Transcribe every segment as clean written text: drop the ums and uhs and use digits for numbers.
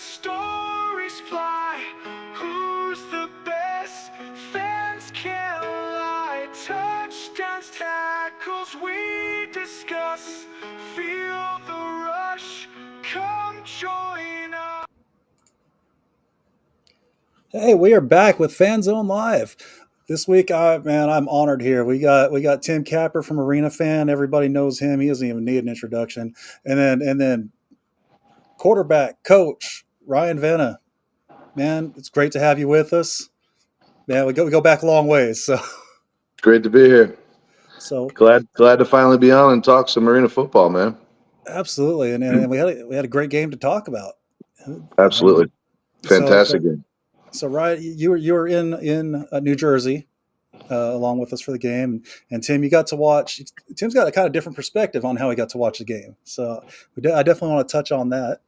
stories fly. Who's the best? Fans can't lie. Touchdowns, tackles, we discuss. Feel the rush. Come join us. Hey, we are back with Fan Zone Live. This week, I'm honored here. We got Tim Capper from ArenaFan. Everybody knows him. He doesn't even need an introduction. And then quarterback coach Ryan Vena. Man, it's great to have you with us. Man, we go back a long ways. Great to be here. So Glad to finally be on and talk some arena football, man. absolutely, and we had a great game to talk about. Absolutely, So fantastic game. so Ryan, you were in New Jersey. Along with us for the game. And Tim, you got to watch. Tim's got a kind of different perspective on how he got to watch the game. So I definitely want to touch on that.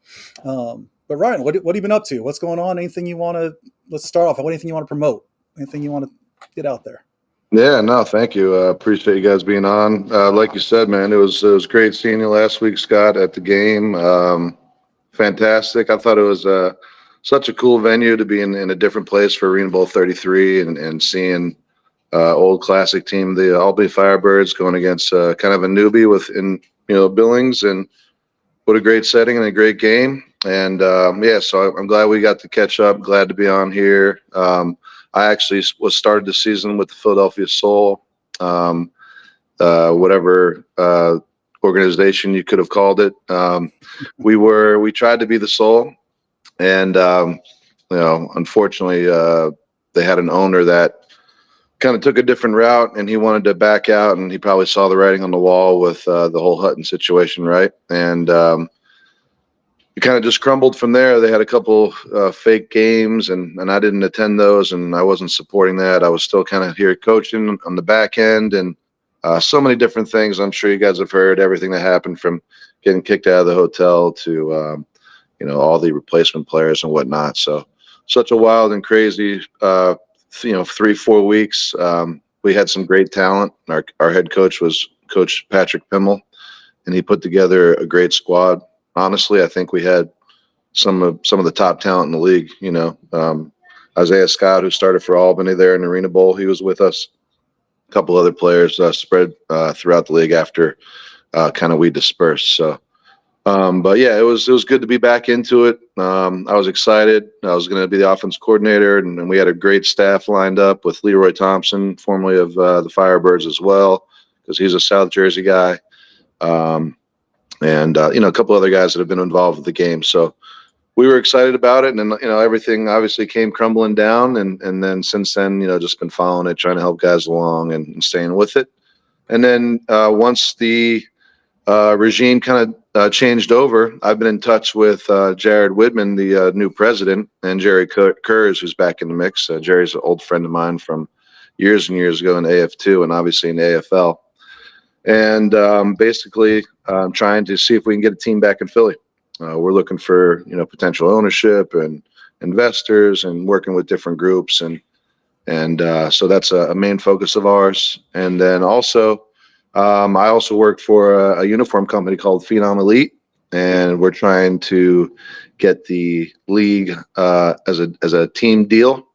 But Ryan, what have you been up to? What's going on? Anything you want to? Let's start off. Anything you want to promote? Anything you want to get out there? Yeah, no, thank you. Appreciate you guys being on. Like you said, man, it was great seeing you last week, Scott, at the game. Fantastic. I thought it was such a cool venue to be in a different place for ArenaBowl XXXIII and seeing old classic team, the Albany Firebirds, going against kind of a newbie within Billings, and what a great setting and a great game. And so I'm glad we got to catch up. Glad to be on here. I actually started the season with the Philadelphia Soul, whatever organization you could have called it. We tried to be the Soul, and unfortunately, they had an owner that kind of took a different route, and he wanted to back out, and he probably saw the writing on the wall with the whole Hutton situation, right? And it kind of just crumbled from there. They had a couple fake games, and I didn't attend those, and I wasn't supporting that. I was still kind of here coaching on the back end, and so many different things. I'm sure you guys have heard everything that happened, from getting kicked out of the hotel to all the replacement players and whatnot. So such a wild and crazy 3-4 weeks. We had some great talent. Our head coach was Coach Patrick Pimmel, and he put together a great squad. Honestly, I think we had some of the top talent in the league. Isaiah Scott, who started for Albany there in ArenaBowl, he was with us. A couple other players spread throughout the league after kind of we dispersed. So but yeah, it was good to be back into it. I was excited. I was going to be the offense coordinator, and we had a great staff lined up with Leroy Thompson, formerly of the Firebirds as well, because he's a South Jersey guy, and a couple other guys that have been involved with the game. So we were excited about it, and everything obviously came crumbling down, and then since then, just been following it, trying to help guys along and staying with it. And then once the regime kind of changed over, I've been in touch with Jared Widman, the new president, and Jerry Kurz, who's back in the mix. Jerry's an old friend of mine from years and years ago in AF2 and obviously in AFL. And basically, I'm trying to see if we can get a team back in Philly. We're looking for potential ownership and investors, and working with different groups, and so that's a main focus of ours. And then also, I also work for a uniform company called Phenom Elite, and we're trying to get the league as a team deal,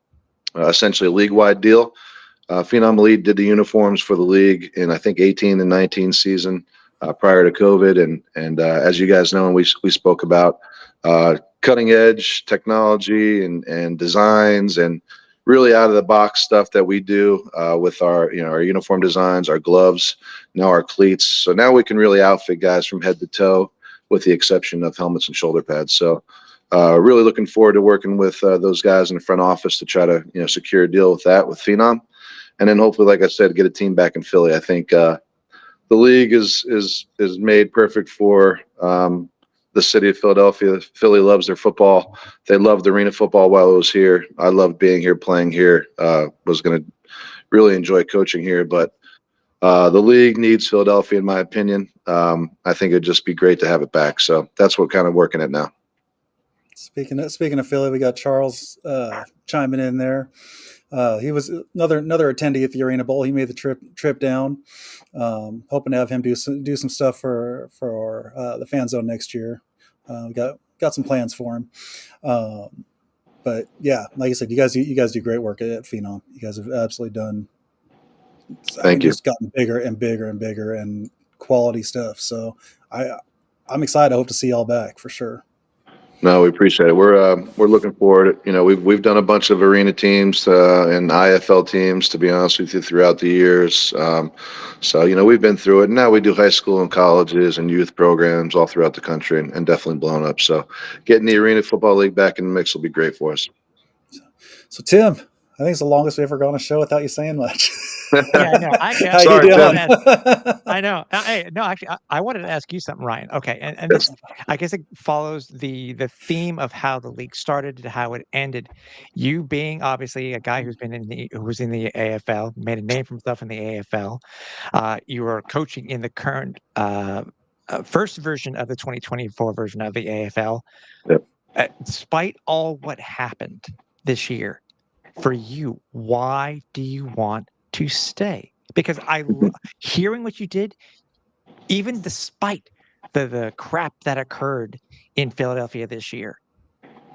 essentially a league-wide deal. Phenom Elite did the uniforms for the league in, I think, 18 and 19 season prior to COVID, and as you guys know, and we spoke about cutting-edge technology and designs, and really out of the box stuff that we do with our uniform designs, our gloves, now our cleats. So now we can really outfit guys from head to toe, with the exception of helmets and shoulder pads. So really looking forward to working with those guys in the front office to try to secure a deal with Phenom, and then hopefully, like I said, get a team back in Philly. I think the league is made perfect for the city of Philadelphia. Philly loves their football. They loved arena football while it was here. I loved being here, playing here. Was going to really enjoy coaching here, but the league needs Philadelphia, in my opinion. I think it'd just be great to have it back. So that's what kind of working it now. Speaking of Philly, we got Charles chiming in there. He was another attendee at the ArenaBowl. He made the trip down. Hoping to have him do some stuff for the fan zone next year. We got got some plans for him. But yeah, like I said, you guys do great work at Phenom. You guys have absolutely done. Thank you. Just gotten bigger and bigger and bigger and quality stuff. So I'm excited. I hope to see y'all back for sure. No, we appreciate it. We're looking forward. You know, we've done a bunch of arena teams and IFL teams, to be honest with you, throughout the years. So you know, we've been through it. Now we do high school and colleges and youth programs all throughout the country, and definitely blown up. So getting the Arena Football League back in the mix will be great for us. So Tim, I think it's the longest we've ever gone on a show without you saying much. Yeah, I know. How Sorry, you doing? I know. Hey, no, actually, I wanted to ask you something, Ryan. Okay, and this, I guess it follows the theme of how the league started to how it ended. You being obviously a guy who's been who was in the AFL, made a name for himself in the AFL. You were coaching in the current first version of the 2024 version of the AFL. Yep. Despite all what happened this year, for you, why do you want to stay? Because hearing what you did, even despite the crap that occurred in Philadelphia this year,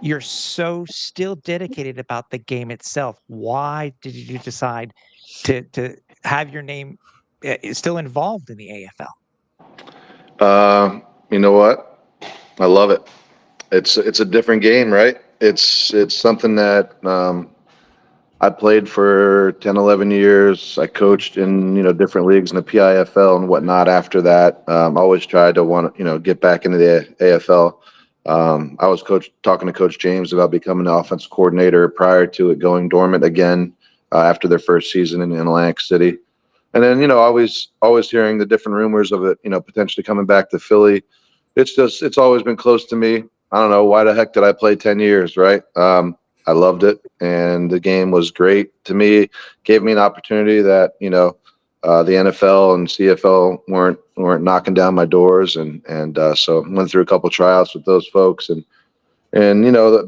you're so still dedicated about the game itself. Why did you decide to have your name still involved in the AFL? You know what? I love it. It's a different game, right? It's something that I played for 10, 11 years. I coached in, different leagues in the PIFL and whatnot after that. Always tried to get back into the AFL. I was talking to Coach James about becoming an offensive coordinator prior to it going dormant again after their first season in Atlantic City. And then, always hearing the different rumors of it, potentially coming back to Philly. It's always been close to me. I don't know, why the heck did I play 10 years, right? I loved it, and the game was great to me. Gave me an opportunity that the NFL and CFL weren't knocking down my doors, and so went through a couple tryouts with those folks, and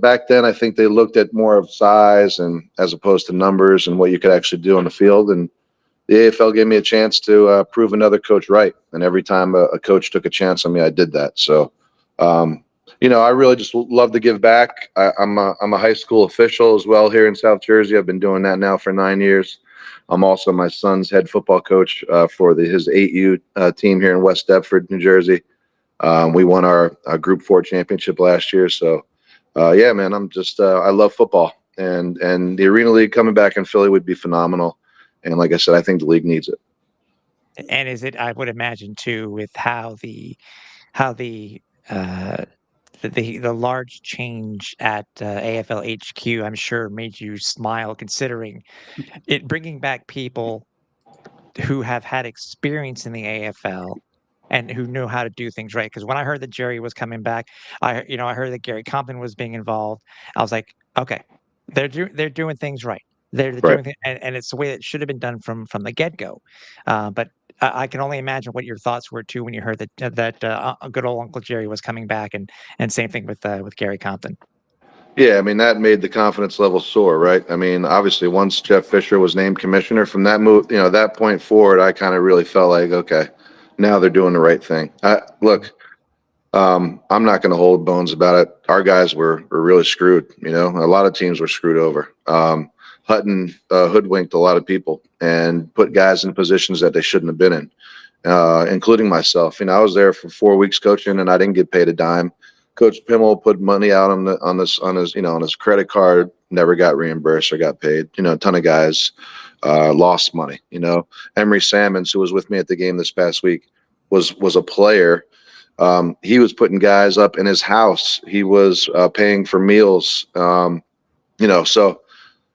back then I think they looked at more of size and as opposed to numbers and what you could actually do on the field, and the AFL gave me a chance to prove another coach right, and every time a coach took a chance on me, I did that. So. I really just love to give back. I'm a high school official as well here in South Jersey. I've been doing that now for 9 years. I'm also my son's head football coach for his 8U team here in West Deptford, New Jersey. We won our Group 4 championship last year. So, yeah, man, I'm just I love football, and the Arena League coming back in Philly would be phenomenal. And like I said, I think the league needs it. And is it? I would imagine too, with how the large change at AFL HQ, I'm sure made you smile, considering it bringing back people who have had experience in the AFL and who know how to do things right. Because when I heard that Jerry was coming back, I heard that Gary Compton was being involved. I was like, okay, they're doing things right. They're doing things, and it's the way it should have been done from the get go. But I can only imagine what your thoughts were too when you heard that good old Uncle Jerry was coming back, and same thing with Gary Compton. Yeah, I mean, that made the confidence level soar, right? I mean, obviously, once Jeff Fisher was named commissioner, from that move, that point forward, I kind of really felt like, okay, now they're doing the right thing. Look, I'm not going to hold bones about it. Our guys were really screwed. A lot of teams were screwed over. Hutton hoodwinked a lot of people and put guys in positions that they shouldn't have been in, including myself. I was there for 4 weeks coaching, and I didn't get paid a dime. Coach Pimmel put money out on his credit card, never got reimbursed or got paid. A ton of guys lost money. Emery Salmons, who was with me at the game this past week, was a player. He was putting guys up in his house. He was paying for meals. So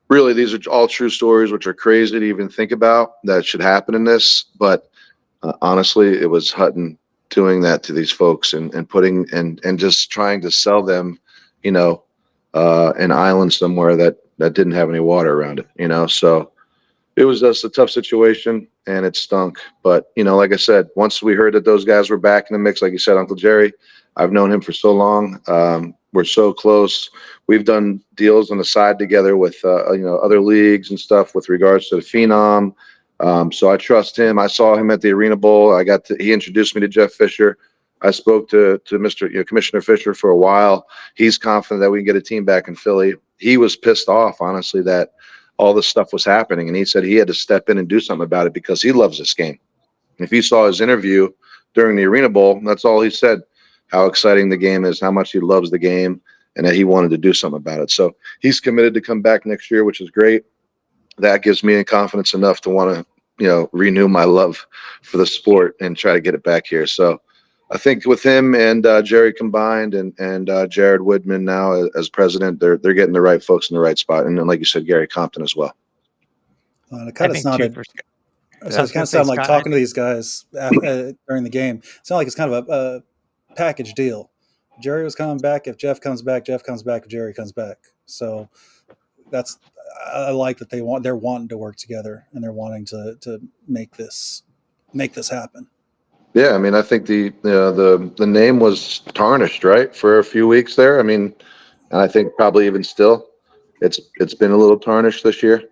really, these are all true stories, which are crazy to even think about that should happen in this. But honestly, it was Hutton doing that to these folks and putting and just trying to sell them, an island somewhere that didn't have any water around it, so it was just a tough situation and it stunk. But, like I said, once we heard that those guys were back in the mix, like you said, Uncle Jerry, I've known him for so long. We're so close. We've done deals on the side together with, other leagues and stuff with regards to the Phenom. So I trust him. I saw him at the Arena Bowl. He introduced me to Jeff Fisher. I spoke to Mr. Commissioner Fisher for a while. He's confident that we can get a team back in Philly. He was pissed off, honestly, that all this stuff was happening, and he said he had to step in and do something about it because he loves this game. If you saw his interview during the Arena Bowl, that's all he said, how exciting the game is, how much he loves the game, and that he wanted to do something about it. So he's committed to come back next year, which is great. That gives me confidence enough to want to, renew my love for the sport and try to get it back here. So I think with him and Jerry combined and Jared Woodman now as president, they're getting the right folks in the right spot. And then, like you said, Gary Compton as well. It kind of sounded. So it kind of sounded like talking to these guys during the game. It sounded like it's kind of a package deal. Jerry was coming back. If Jeff comes back, Jeff comes back. If Jerry comes back. So I like that they're wanting to work together and they're wanting to make this happen. Yeah, I mean, I think the name was tarnished, right, for a few weeks there. I mean, and I think probably even still, it's been a little tarnished this year.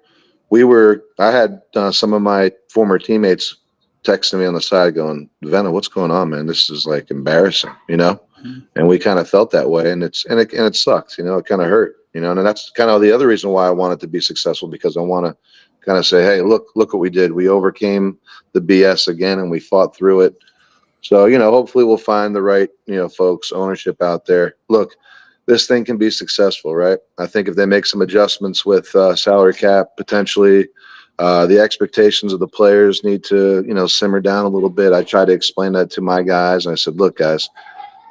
I had some of my former teammates texting me on the side going, Vena, what's going on, man? This is like embarrassing, Mm-hmm. And we kind of felt that way, and it sucks, it kind of hurt, and that's kind of the other reason why I want it to be successful, because I want to kind of say, hey, look what we did. We overcame the BS again, and we fought through it. So, hopefully we'll find the right, folks, ownership out there. Look, this thing can be successful, right? I think if they make some adjustments with salary cap, potentially the expectations of the players need to, simmer down a little bit. I try to explain that to my guys. And I said, look, guys,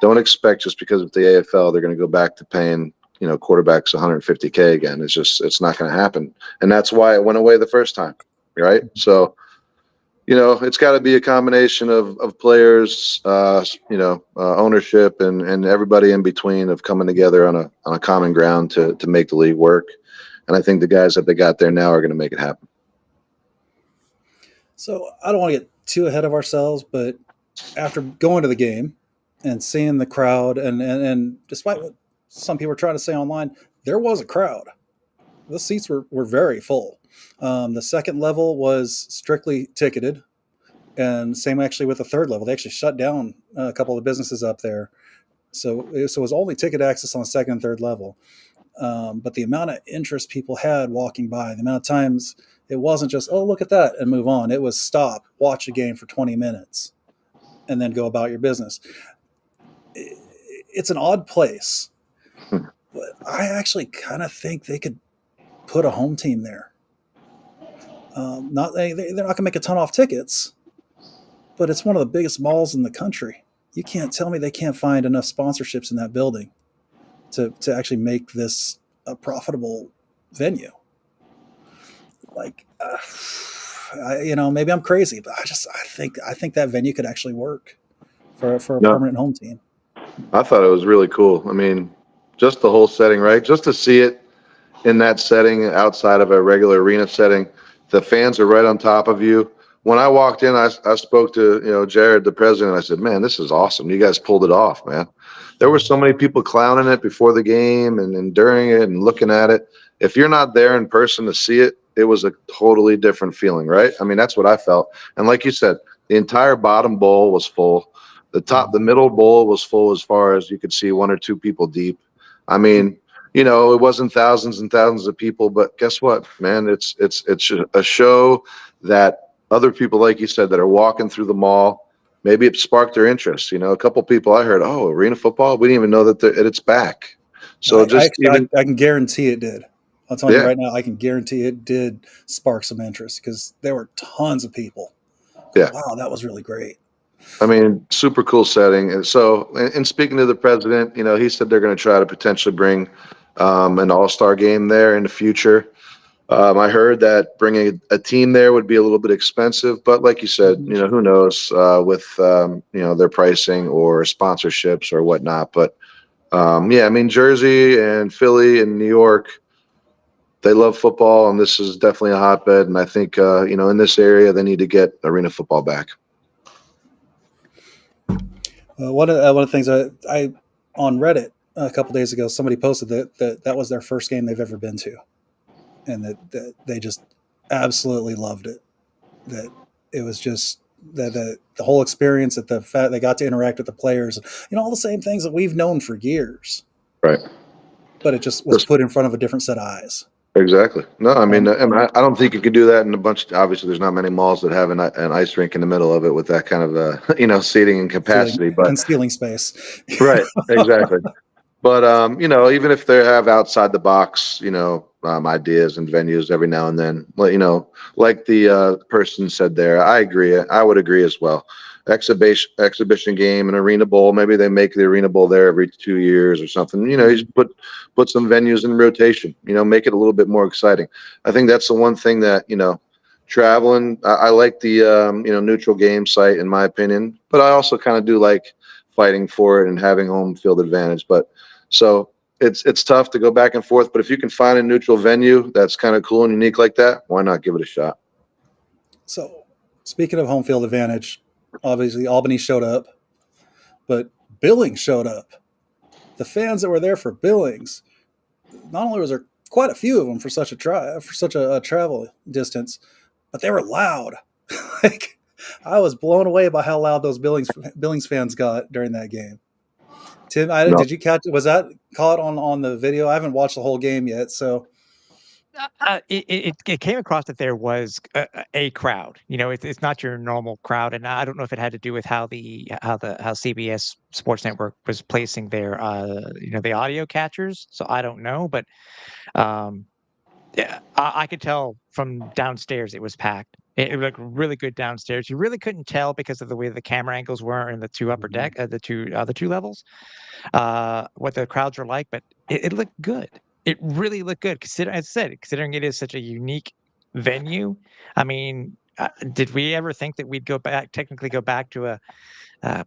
don't expect just because of the AFL, they're going to go back to paying, quarterbacks $150K again. It's not going to happen. And that's why it went away the first time, right? So, it's got to be a combination of players, ownership and everybody in between of coming together on a common ground to make the league work. And I think the guys that they got there now are going to make it happen. So I don't want to get too ahead of ourselves, but after going to the game and seeing the crowd and despite what some people are trying to say online, there was a crowd. The seats were very full. The second level was strictly ticketed, and same actually with the third level. They actually shut down a couple of the businesses up there. So it was only ticket access on the second and third level. But the amount of interest people had walking by, the amount of times it wasn't just, oh, look at that and move on. It was stop, watch a game for 20 minutes, and then go about your business. It's an odd place, but I actually kind of think they could put a home team there. They're not going to make a ton off tickets, but it's one of the biggest malls in the country. You can't tell me they can't find enough sponsorships in that building to actually make this a profitable venue. Like, maybe I'm crazy, but I think that venue could actually work for a permanent home team. I thought it was really cool. I mean, just the whole setting, right? Just to see it in that setting outside of a regular arena setting, the fans are right on top of you. When I walked in, I spoke to, Jared, the president. I said, man, this is awesome. You guys pulled it off, man. There were so many people clowning it before the game and during it and looking at it. If you're not there in person to see it, it was a totally different feeling, right? I mean, that's what I felt. And like you said, the entire bottom bowl was full. The middle bowl was full as far as you could see one or two people deep. I mean, it wasn't thousands and thousands of people, but guess what, man? It's a show that other people, like you said, that are walking through the mall, maybe it sparked their interest. A couple people I heard, oh, arena football, we didn't even know that it's back. So I can guarantee it did. I'll tell you right now, I can guarantee it did spark some interest because there were tons of people. Yeah. Wow, that was really great. I mean, super cool setting. And so, and speaking to the president, he said they're going to try to potentially bring an all-star game there in the future. I heard that bringing a team there would be a little bit expensive, but like you said, who knows with, their pricing or sponsorships or whatnot. But I mean, Jersey and Philly and New York, they love football, and this is definitely a hotbed. And I think, in this area, they need to get arena football back. One of the things I on Reddit a couple days ago, somebody posted that was their first game they've ever been to, and that they just absolutely loved it. That it was just the whole experience, that the fact they got to interact with the players, all the same things that we've known for years, Right. but it just was put in front of a different set of eyes. Exactly. No, I mean, I don't think you could do that in a bunch. Obviously, there's not many malls that have an ice rink in the middle of it with that kind of seating and capacity. But Concealing space. right, exactly. But even if they have outside the box, ideas and venues every now and then, like the person said there, I agree. I would agree as well. Exhibition game and Arena Bowl. Maybe they make the Arena Bowl there every 2 years or something. You just put some venues in rotation. Make it a little bit more exciting. I think that's the one thing that traveling. I like the neutral game site in my opinion, but I also kind of do like fighting for it and having home field advantage. But so it's tough to go back and forth. But if you can find a neutral venue that's kind of cool and unique like that, why not give it a shot? So speaking of home field advantage, obviously Albany showed up, but Billings showed up. The fans that were there for Billings, not only was there quite a few of them for such a travel distance, but they were loud. Like, I was blown away by how loud those Billings fans got during that game. Tim, No. did you catch? Was that caught on the video? I haven't watched the whole game yet, so. It came across that there was a crowd. It's not your normal crowd, and I don't know if it had to do with how CBS Sports Network was placing their the audio catchers. So I don't know, but yeah, I could tell from downstairs it was packed. It looked really good downstairs. You really couldn't tell because of the way the camera angles were in the two upper deck, the two levels, what the crowds were like. But it looked good. It really looked good. Considering it is such a unique venue. I mean, did we ever think that we'd technically go back to a?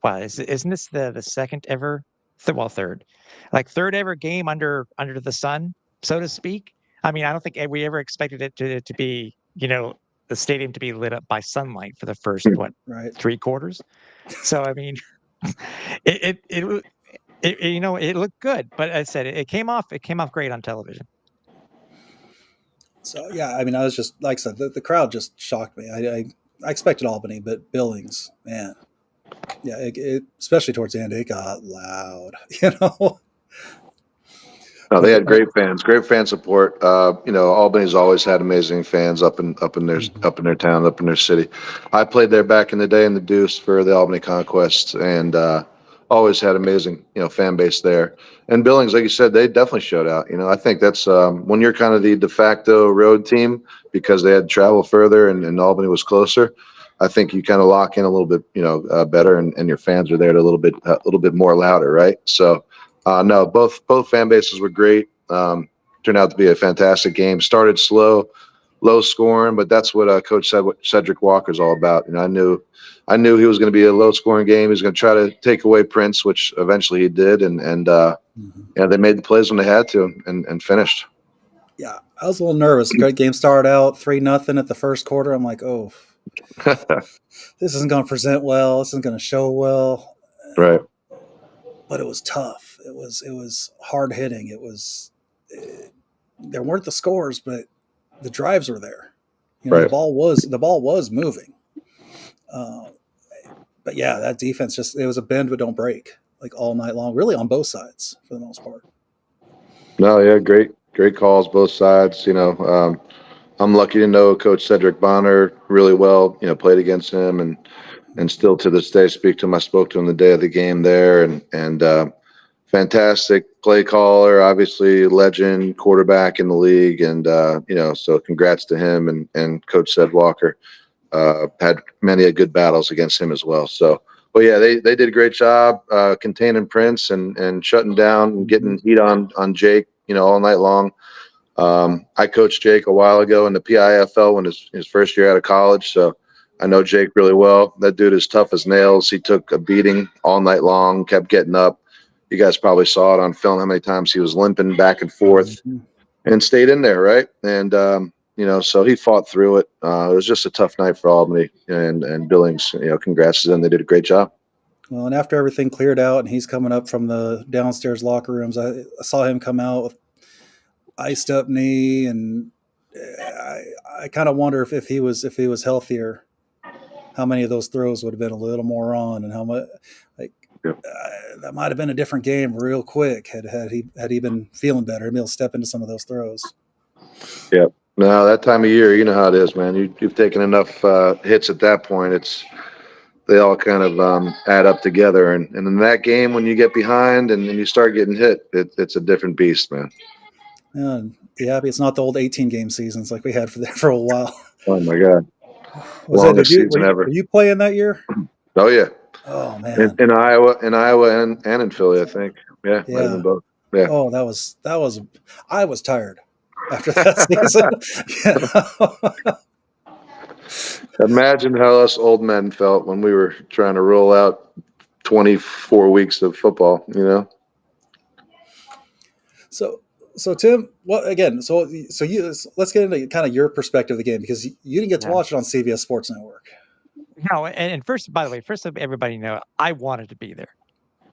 Well, isn't this the second ever? Third, like third ever game under the sun, so to speak. I mean, I don't think we ever expected it to be, the stadium to be lit up by sunlight for the first Right. 3 quarters. So I mean, it looked good, but as I said, it came off great on television. So yeah, I mean, I was just like I said, the crowd just shocked me. I expected Albany, but Billings, man, yeah, especially towards the end, it got loud. No, they had great great fan support. Albany's always had amazing fans up in their town, up in their city. I played there back in the day in the Deuce for the Albany Conquest, and always had amazing fan base there. And Billings, like you said, they definitely showed out. I think that's when you're kind of the de facto road team because they had to travel further and Albany was closer. I think you kind of lock in a little bit, better, and your fans are there a little bit more louder, right? So. No, both fan bases were great. Turned out to be a fantastic game. Started slow, low scoring, but that's what Coach Cedric Walker's all about. I knew he was going to be a low scoring game. He was going to try to take away Prince, which eventually he did, and they made the plays when they had to and finished. Yeah, I was a little nervous. Great game started out 3-0 at the first quarter. I'm like, oh, this isn't going to present well. This isn't going to show well. Right. But it was tough. It was hard hitting. There weren't the scores, but the drives were there. Right. The ball was moving. But yeah, that defense it was a bend but don't break, like all night long, really on both sides for the most part. No, yeah, great calls both sides. I'm lucky to know Coach Cedric Bonner really well. Played against him and still to this day speak to him. I spoke to him the day of the game there, and fantastic play caller, obviously legend quarterback in the league, and so congrats to him and Coach Ced Walker. Had many good battles against him as well. So, but yeah, they did a great job containing Prince and shutting down and getting heat on Jake, all night long. I coached Jake a while ago in the PIFL when his first year out of college, so I know Jake really well. That dude is tough as nails. He took a beating all night long, kept getting up. You guys probably saw it on film how many times he was limping back and forth and stayed in there, right? And, so he fought through it. It was just a tough night for Albany and Billings. Congrats to them. They did a great job. Well, and after everything cleared out and he's coming up from the downstairs locker rooms, I saw him come out with iced up knee, and I kind of wonder if he was healthier how many of those throws would have been a little more on, and how much like Yep. that might have been a different game real quick had he been feeling better, and be able to step into some of those throws. Yep. No, that time of year, you know how it is, man. You've taken enough hits at that point. They all kind of add up together, and in that game, when you get behind and you start getting hit, it's a different beast, man. Yeah, be happy it's not the old 18 game seasons like we had for a while. Oh my God, Was it? longest season ever. Were you playing that year? Oh yeah, Oh man, in Iowa, and in Philly, I think. Yeah, might have yeah. been both. Yeah. Oh, that was. I was tired after that season. Yeah. Imagine how us old men felt when we were trying to roll out 24 weeks of football. You know. So Tim, what again? So you let's get into kind of your perspective of the game, because you didn't get to watch it on CBS Sports Network. No, and first, by the way, first of everybody know, I wanted to be there.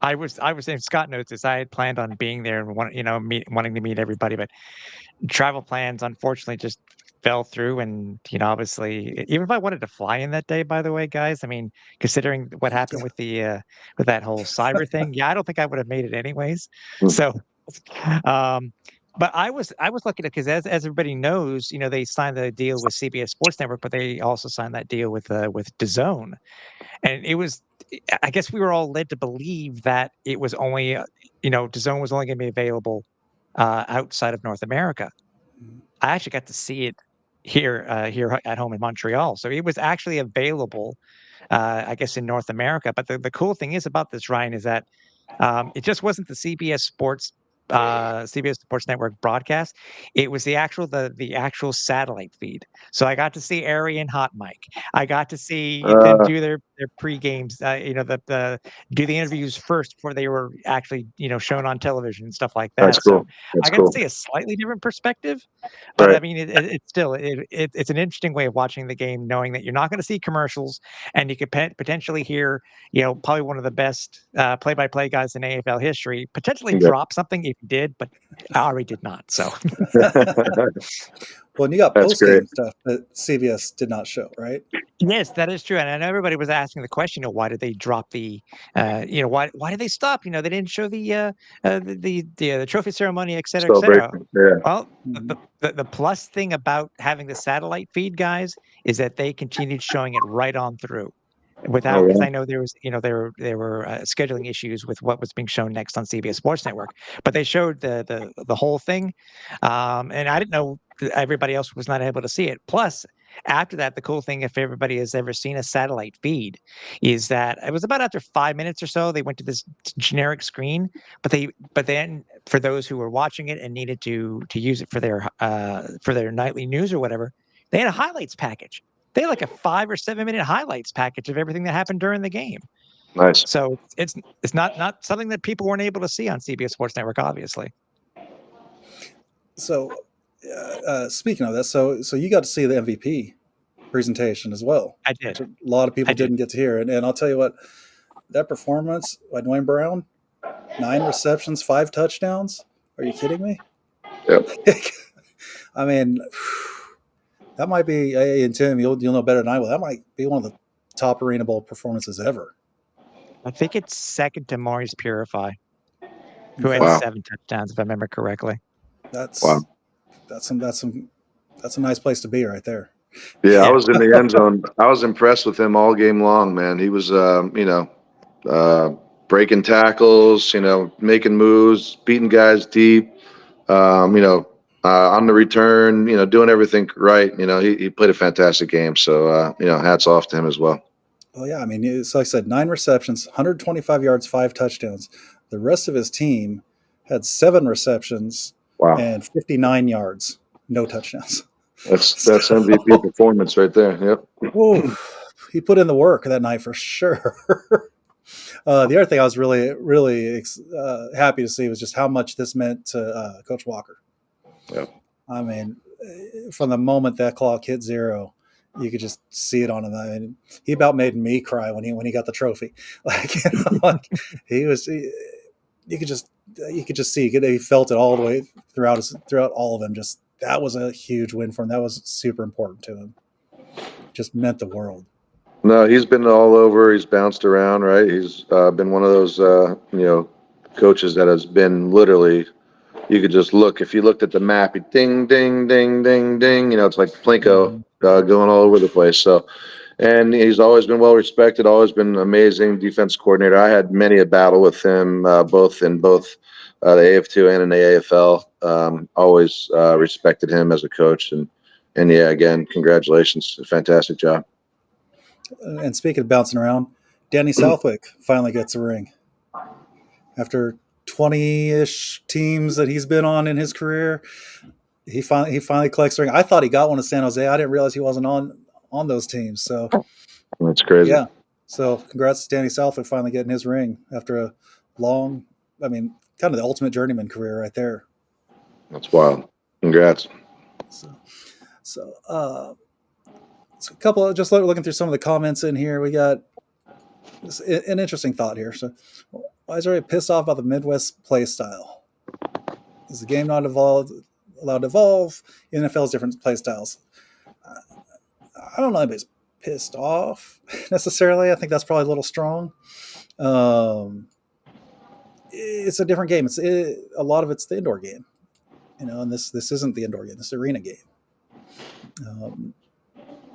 I was, and Scott knows this. I had planned on being there and wanting to meet everybody, but travel plans unfortunately just fell through. And obviously, even if I wanted to fly in that day, by the way, guys, I mean, considering what happened with with that whole cyber thing, yeah, I don't think I would have made it anyways. So, but I was lucky because as everybody knows, they signed the deal with CBS Sports Network, but they also signed that deal with DAZN. And it was, I guess we were all led to believe that it was only, DAZN was only going to be available outside of North America. I actually got to see it here at home in Montreal. So it was actually available, I guess, in North America. But the cool thing is about this, Ryan, is that it just wasn't the CBS Sports Network broadcast. It was the actual satellite feed. So I got to see Ari and Hot Mike. I got to see them do their pre-games, do the interviews first before they were actually, shown on television and stuff like that. That's cool. So That's I got cool. to see a slightly different perspective, but Right. I mean, it's still it's an interesting way of watching the game, knowing that you're not going to see commercials, and you could potentially hear, probably one of the best play-by-play guys in AFL history potentially drop something if he did, but Ari did not. So, Well, and you got That's post-game great. stuff that CBS did not show, right? yes, that is true. And I know everybody was asking the question, why did they drop why did they stop? They didn't show the trophy ceremony, et cetera, et cetera. Celebration. Yeah. Well, Mhm. the plus thing about having the satellite feed, guys, is that they continued showing it right on through. Without, because I know there was, there were scheduling issues with what was being shown next on CBS Sports Network, but they showed the whole thing, and I didn't know that everybody else was not able to see it. Plus, after that, the cool thing, if everybody has ever seen a satellite feed, is that it was about after 5 minutes or so, they went to this generic screen, but then for those who were watching it and needed to use it for their nightly news or whatever, they had a highlights package. They had like a 5 or 7 minute highlights package of everything that happened during the game. Nice. So it's not something that people weren't able to see on CBS Sports Network, obviously. So, speaking of that, so you got to see the MVP presentation as well. I did. Which a lot of people didn't get to hear, and I'll tell you what, that performance by Dwayne Brown, 9 receptions, 5 touchdowns. Are you kidding me? Yep. I mean, that might be, and Tim, you'll know better than I will. That might be one of the top ArenaBowl performances ever. I think it's second to Maurice Purify, who had 7 touchdowns, if I remember correctly. That's a nice place to be right there. Yeah, I was in the end zone. I was impressed with him all game long, man. He was, breaking tackles, making moves, beating guys deep, on the return, doing everything right. He played a fantastic game. So, hats off to him as well. Well, yeah, I mean, so like I said, 9 receptions, 125 yards, 5 touchdowns. The rest of his team had 7 receptions and 59 yards, no touchdowns. That's MVP performance right there. Yep. Whoa, he put in the work that night for sure. The other thing I was really, really happy to see was just how much this meant to Coach Walker. Yep. I mean, from the moment that clock hit 0, you could just see it on him. I mean, he about made me cry when he got the trophy. He was. You could just see. He felt it all the way throughout all of him. Just that was a huge win for him. That was super important to him. Just meant the world. No, he's been all over. He's bounced around, right? He's been one of those, coaches that has been literally. You could just look. If you looked at the map, you ding, ding, ding, ding, ding. It's like Plinko Mhm. going all over the place. So, and he's always been well respected. Always been an amazing defense coordinator. I had many a battle with him, both in the AF2 and in the AFL. Always respected him as a coach, and yeah, again, congratulations, fantastic job. And speaking of bouncing around, Danny Southwick finally gets a ring after 20-ish teams that he's been on in his career. He finally collects a ring. I thought he got one in San Jose. I didn't realize he wasn't on those teams. So That's crazy. yeah. So congrats to Danny Southwick finally getting his ring after a long, kind of the ultimate journeyman career right there. That's wild. Congrats. So a couple of, just looking through some of the comments in here, we got an interesting thought here. So why is everybody pissed off about the Midwest play style? Is the game not allowed to evolve? NFL's different play styles. I don't know if anybody's pissed off necessarily. I think that's probably a little strong. It's a different game. A lot of it's the indoor game, and this isn't the indoor game. This is arena game.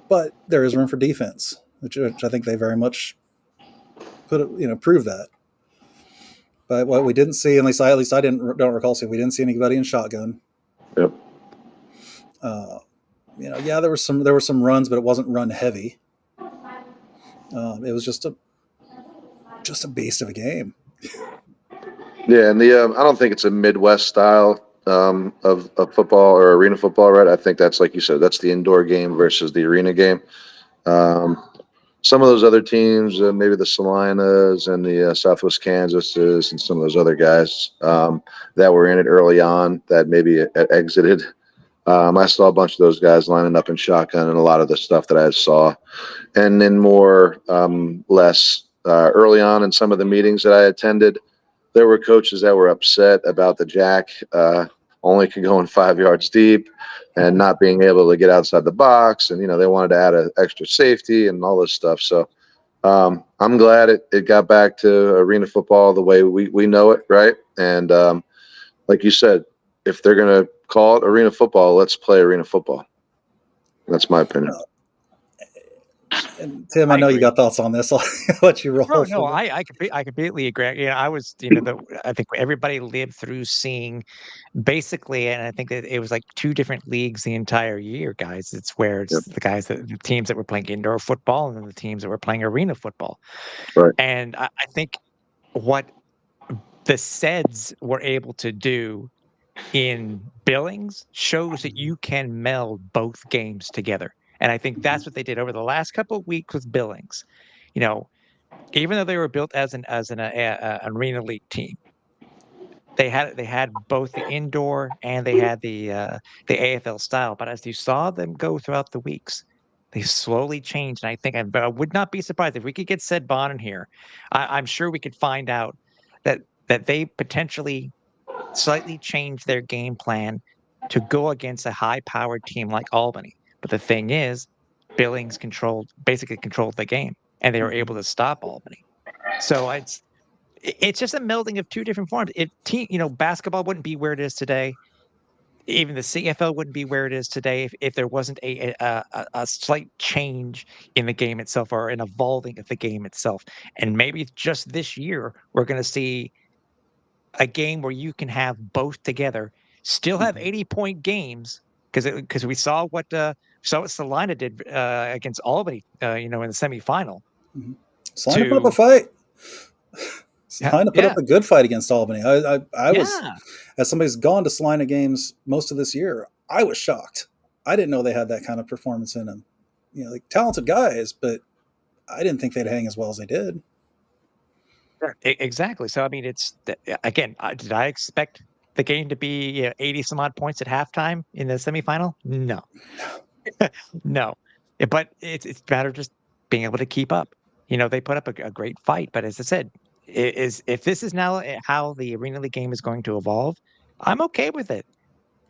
But there is room for defense, which I think they very much prove that. But what we didn't see, at least I don't recall seeing, we didn't see anybody in shotgun. Yep. Yeah, there were some runs, but it wasn't run heavy. It was just a beast of a game. Yeah, and I don't think it's a Midwest style of football or arena football, right? I think that's, like you said, that's the indoor game versus the arena game. Some of those other teams, maybe the Salinas and the Southwest Kansases and some of those other guys that were in it early on that maybe exited. I saw a bunch of those guys lining up in shotgun and a lot of the stuff that I saw. And then less early on in some of the meetings that I attended, there were coaches that were upset about the jack only could go in 5 yards deep and not being able to get outside the box. And, they wanted to add an extra safety and all this stuff. So I'm glad it got back to arena football the way we know it, right? And like you said, if they're going to call it arena football, let's play arena football. That's my opinion. And Tim, I know you got thoughts on this. I'll let you roll. No, I completely agree. I was, I think everybody lived through seeing basically, and I think that it was like two different leagues the entire year, guys. It's where it's the teams that were playing indoor football and then the teams that were playing arena football. Right. And I think what the SEDs were able to do in Billings shows that you can meld both games together. And I think that's what they did over the last couple of weeks with Billings. Even though they were built as an arena league team, they had both the indoor and they had the AFL style. But as you saw them go throughout the weeks, they slowly changed. And I think I would not be surprised if we could get Sed Bon in here. I'm sure we could find out that they potentially slightly changed their game plan to go against a high-powered team like Albany. But the thing is, Billings basically controlled the game, and they were able to stop Albany. So it's just a melding of two different forms. Basketball wouldn't be where it is today. Even the CFL wouldn't be where it is today if there wasn't a slight change in the game itself or an evolving of the game itself. And maybe just this year we're going to see a game where you can have both together, still have 80-point games because we saw what Salina did against Albany, in the semifinal. Salina put up a fight. Salina put Yeah. up a good fight against Albany. I was, Yeah. as somebody's gone to Salina games most of this year, I was shocked. I didn't know they had that kind of performance in them. Talented guys, but I didn't think they'd hang as well as they did. Exactly. So, I mean, again, did I expect the game to be 80 some odd points at halftime in the semifinal? No. No. But it's a matter of just being able to keep up. They put up a great fight, but as I said, if this is now how the Arena League game is going to evolve, I'm okay with it.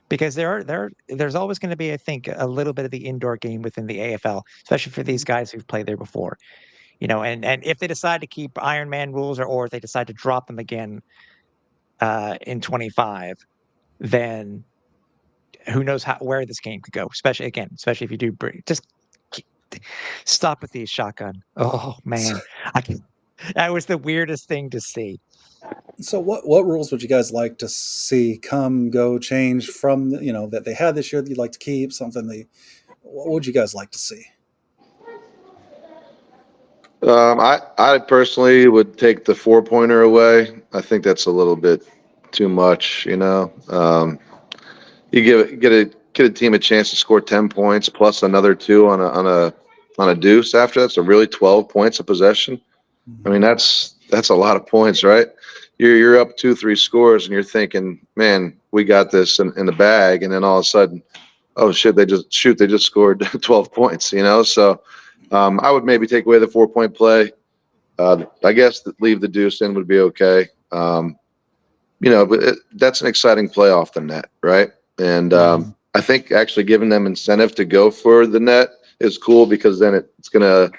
because there's always going to be, I think, a little bit of the indoor game within the AFL, especially for these guys who've played there before. And if they decide to keep Iron Man rules, or if they decide to drop them again in 25, then who knows where this game could go? Especially if you do just stop with these shotgun. Oh man, that was the weirdest thing to see. So what rules would you guys like to see come, go, change from that they had this year that you'd like to keep? What would you guys like to see? I personally would take the 4-pointer away. I think that's a little bit too much. You get a team a chance to score 10 points plus another 2 on a deuce after that. So really 12 points of possession. I mean, that's a lot of points, right? You're up 2-3 scores and you're thinking, man, we got this in the bag, and then all of a sudden, oh shit, they just scored 12 points. So I would maybe take away the 4-point play. I guess leave the deuce in would be okay. But that's an exciting play off the net, right? And I think actually giving them incentive to go for the net is cool, because then it's going to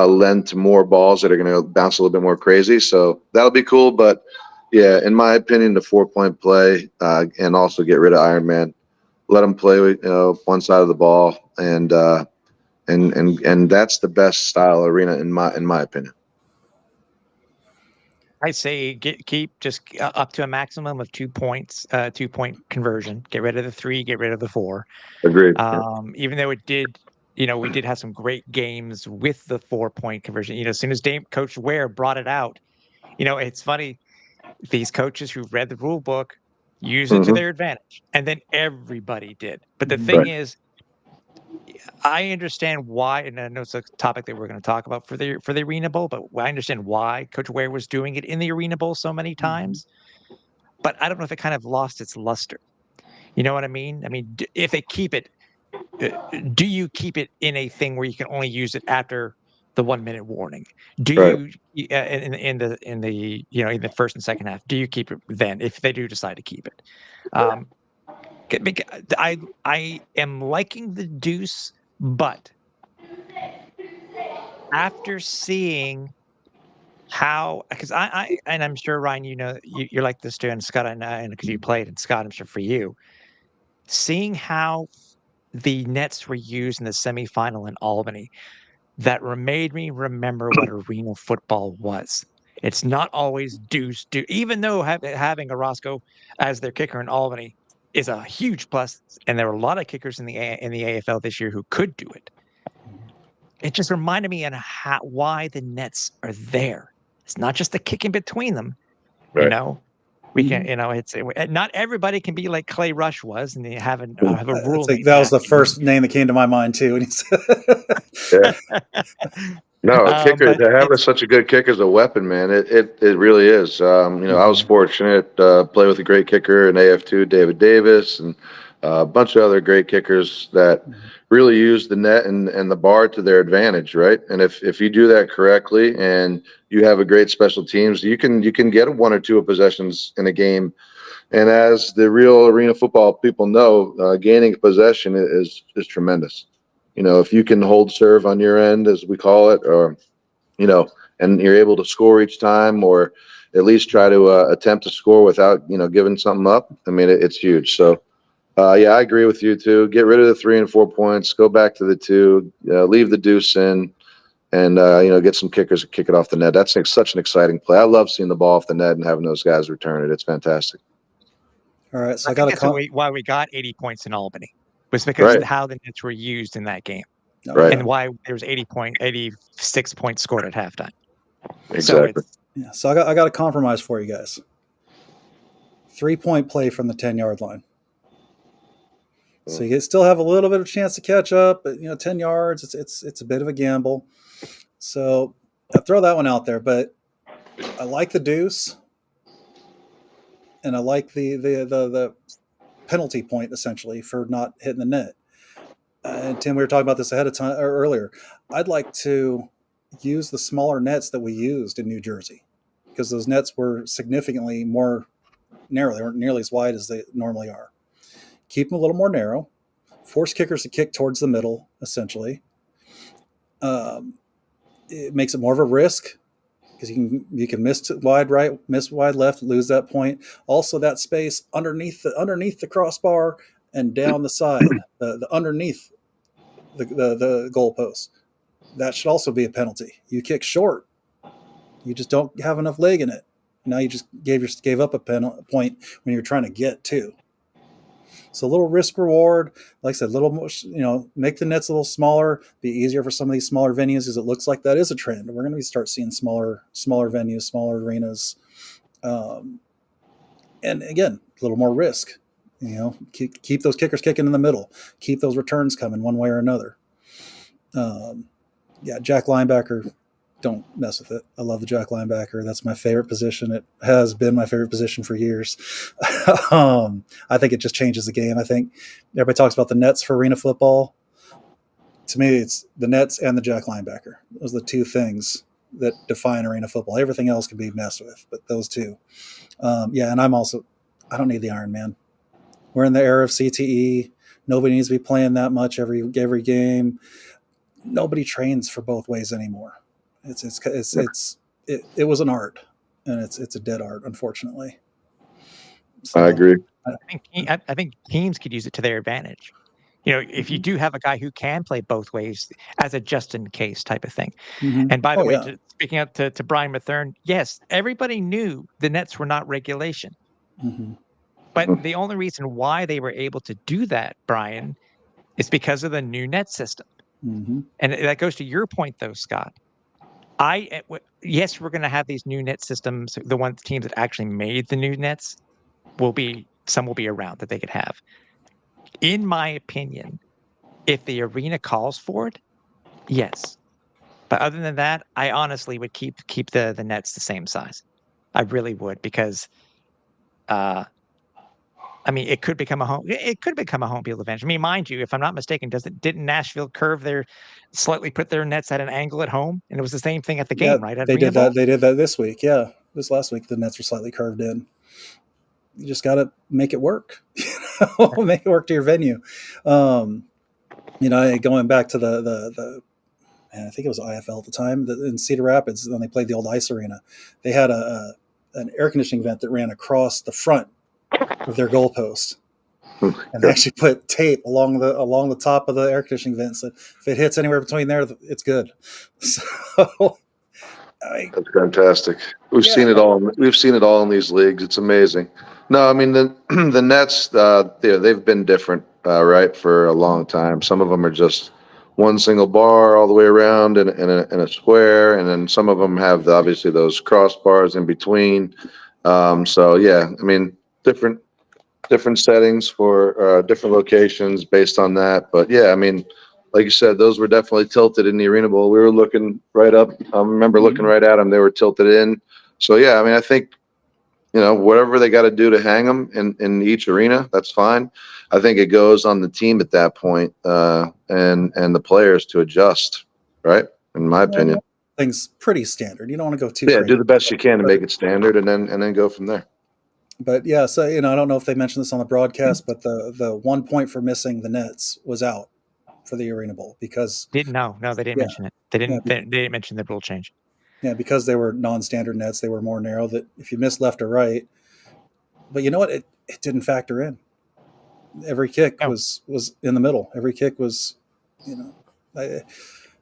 lend to more balls that are going to bounce a little bit more crazy. So that'll be cool. But yeah, in my opinion, the 4-point play, and also get rid of Iron Man, let them play one side of the ball, and that's the best style arena in my opinion. I say keep just up to a maximum of 2 points, 2-point conversion. Get rid of the 3, get rid of the 4. Agreed. Even though we did have some great games with the 4-point conversion. As soon as Coach Ware brought it out, it's funny. These coaches who read the rule book use it to their advantage, and then everybody did. But the thing is, I understand why, and I know it's a topic that we're going to talk about for the Arena Bowl, but I understand why Coach Ware was doing it in the Arena Bowl so many times. But I don't know if it kind of lost its luster. You know what I mean? I mean, if they keep it, do you keep it in a thing where you can only use it after the 1-minute warning? Do you in the first and second half? Do you keep it then if they do decide to keep it? I am liking the deuce, but after seeing how, because and I'm sure Ryan, you're like this too, and Scott, and because you played, and Scott, I'm sure for you, seeing how the nets were used in the semifinal in Albany, that made me remember what arena football was. It's not always deuce. Even though having a Roscoe as their kicker in Albany is a huge plus, and there were a lot of kickers in the AFL this year who could do it. It just reminded me why the nets are there. It's not just the kick in between them. Right. We can, it's not everybody can be like Clay Rush was, and they have a rule. That was the first name that came to my mind too. When he said, yeah. No, a kicker to have such a good kicker as a weapon, man. It really is. I was fortunate to play with a great kicker in AF2, David Davis, and a bunch of other great kickers that really use the net and the bar to their advantage, right? And if you do that correctly and you have a great special teams, you can get 1 or 2 possessions in a game. And as the real arena football people know, gaining possession is tremendous. If you can hold serve on your end, as we call it, or and you're able to score each time, or at least try to attempt to score without giving something up. I mean, it's huge. So. Yeah, I agree with you too. Get rid of the 3 and 4 points. Go back to the 2. Leave the deuce in, and get some kickers to kick it off the net. That's such an exciting play. I love seeing the ball off the net and having those guys return it. It's fantastic. All right, so I think that's why we got 80 points in Albany, was because of how the nets were used in that game, and why there was 86 points scored at halftime. Exactly. So I got a compromise for you guys. 3-point play from the 10-yard line. So you still have a little bit of chance to catch up, but 10 yards, it's a bit of a gamble. So I throw that one out there, but I like the deuce, and I like the penalty point essentially for not hitting the net. And Tim, we were talking about this ahead of time or earlier. I'd like to use the smaller nets that we used in New Jersey, because those nets were significantly more narrow. They weren't nearly as wide as they normally are. keep them a little more narrow, force kickers to kick towards the middle, essentially. It makes it more of a risk because you can miss wide right, miss wide left, lose that point. Also, that space underneath the crossbar and down the side, the underneath the goalpost, that should also be a penalty. You kick short, you just don't have enough leg in it. Now you just gave up a point when you're trying to get to. So a little risk reward, like I said, little more, make the nets a little smaller, be easier for some of these smaller venues, because it looks like that is a trend. We're going to start seeing smaller venues, smaller arenas, and again, a little more risk. Keep those kickers kicking in the middle, keep those returns coming one way or another. Jack linebacker, don't mess with it. I love the jack linebacker. That's my favorite position. It has been my favorite position for years. I think it just changes the game. I think everybody talks about the nets for arena football. To me, it's the nets and the jack linebacker. Those are the two things that define arena football. Everything else can be messed with, but those two. And I don't need the Iron Man. We're in the era of CTE. Nobody needs to be playing that much every game. Nobody trains for both ways anymore. It was an art, and it's a dead art, unfortunately. So, I agree. I think teams could use it to their advantage. If you do have a guy who can play both ways as a just in case type of thing. Mm-hmm. And by the way, speaking out to Brian Mathern, yes, everybody knew the nets were not regulation. Mm-hmm. But the only reason why they were able to do that, Brian, is because of the new net system. Mm-hmm. And that goes to your point, though, Scott. Yes, we're going to have these new net systems. The teams that actually made the new nets will be around that they could have. In my opinion, if the arena calls for it, yes. But other than that, I honestly would keep the nets the same size. I really would, because it could become a home field advantage. I mean, mind you, if I'm not mistaken, didn't Nashville slightly put their nets at an angle at home, and it was the same thing at the game, right? They did that. They did that this week. Yeah, this last week the nets were slightly curved in. You just got to make it work. Make it work to your venue. Going back to the I think it was IFL at the time in Cedar Rapids when they played the old ice arena. They had an air conditioning vent that ran across the front of their goalpost, and they actually put tape along the top of the air conditioning vent. So if it hits anywhere between there, it's good. So that's fantastic. We've seen it all. We've seen it all in these leagues. It's amazing. No, I mean the nets. They've been different, right, for a long time. Some of them are just one single bar all the way around in a square, and then some of them have obviously those crossbars in between. Different settings for different locations based on that. But like you said, those were definitely tilted in the ArenaBowl. We were looking right up. I remember looking right at them. They were tilted in. So I think whatever they got to do to hang them in each arena, that's fine. I think it goes on the team at that point, and the players to adjust, right? In my opinion, things pretty standard. You don't want to go too crazy. Do the best you can to make it standard, and then go from there. But so I don't know if they mentioned this on the broadcast, but the 1 point for missing the nets was out for the ArenaBowl because they didn't mention it. They didn't mention the rule change. Yeah, because they were non-standard nets, they were more narrow. That if you missed left or right, but you know what? It didn't factor in. Every kick was in the middle. Every kick was, I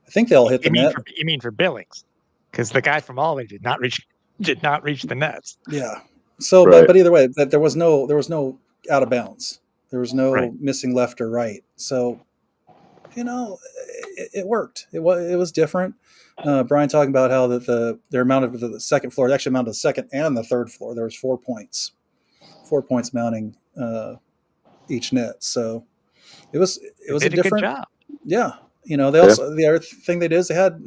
think they all hit the net. You mean for Billings? Because the guy from Albany did not reach the nets. Yeah. So, right. but either way, that there was no out of bounds. There was no missing left or right. So, it worked. It was different. Brian talking about how their amount of the second floor, it actually amounted to the second and the third floor. There was 4 points mounting each net. So it was a different good job. Yeah. They also, the other thing they did is they had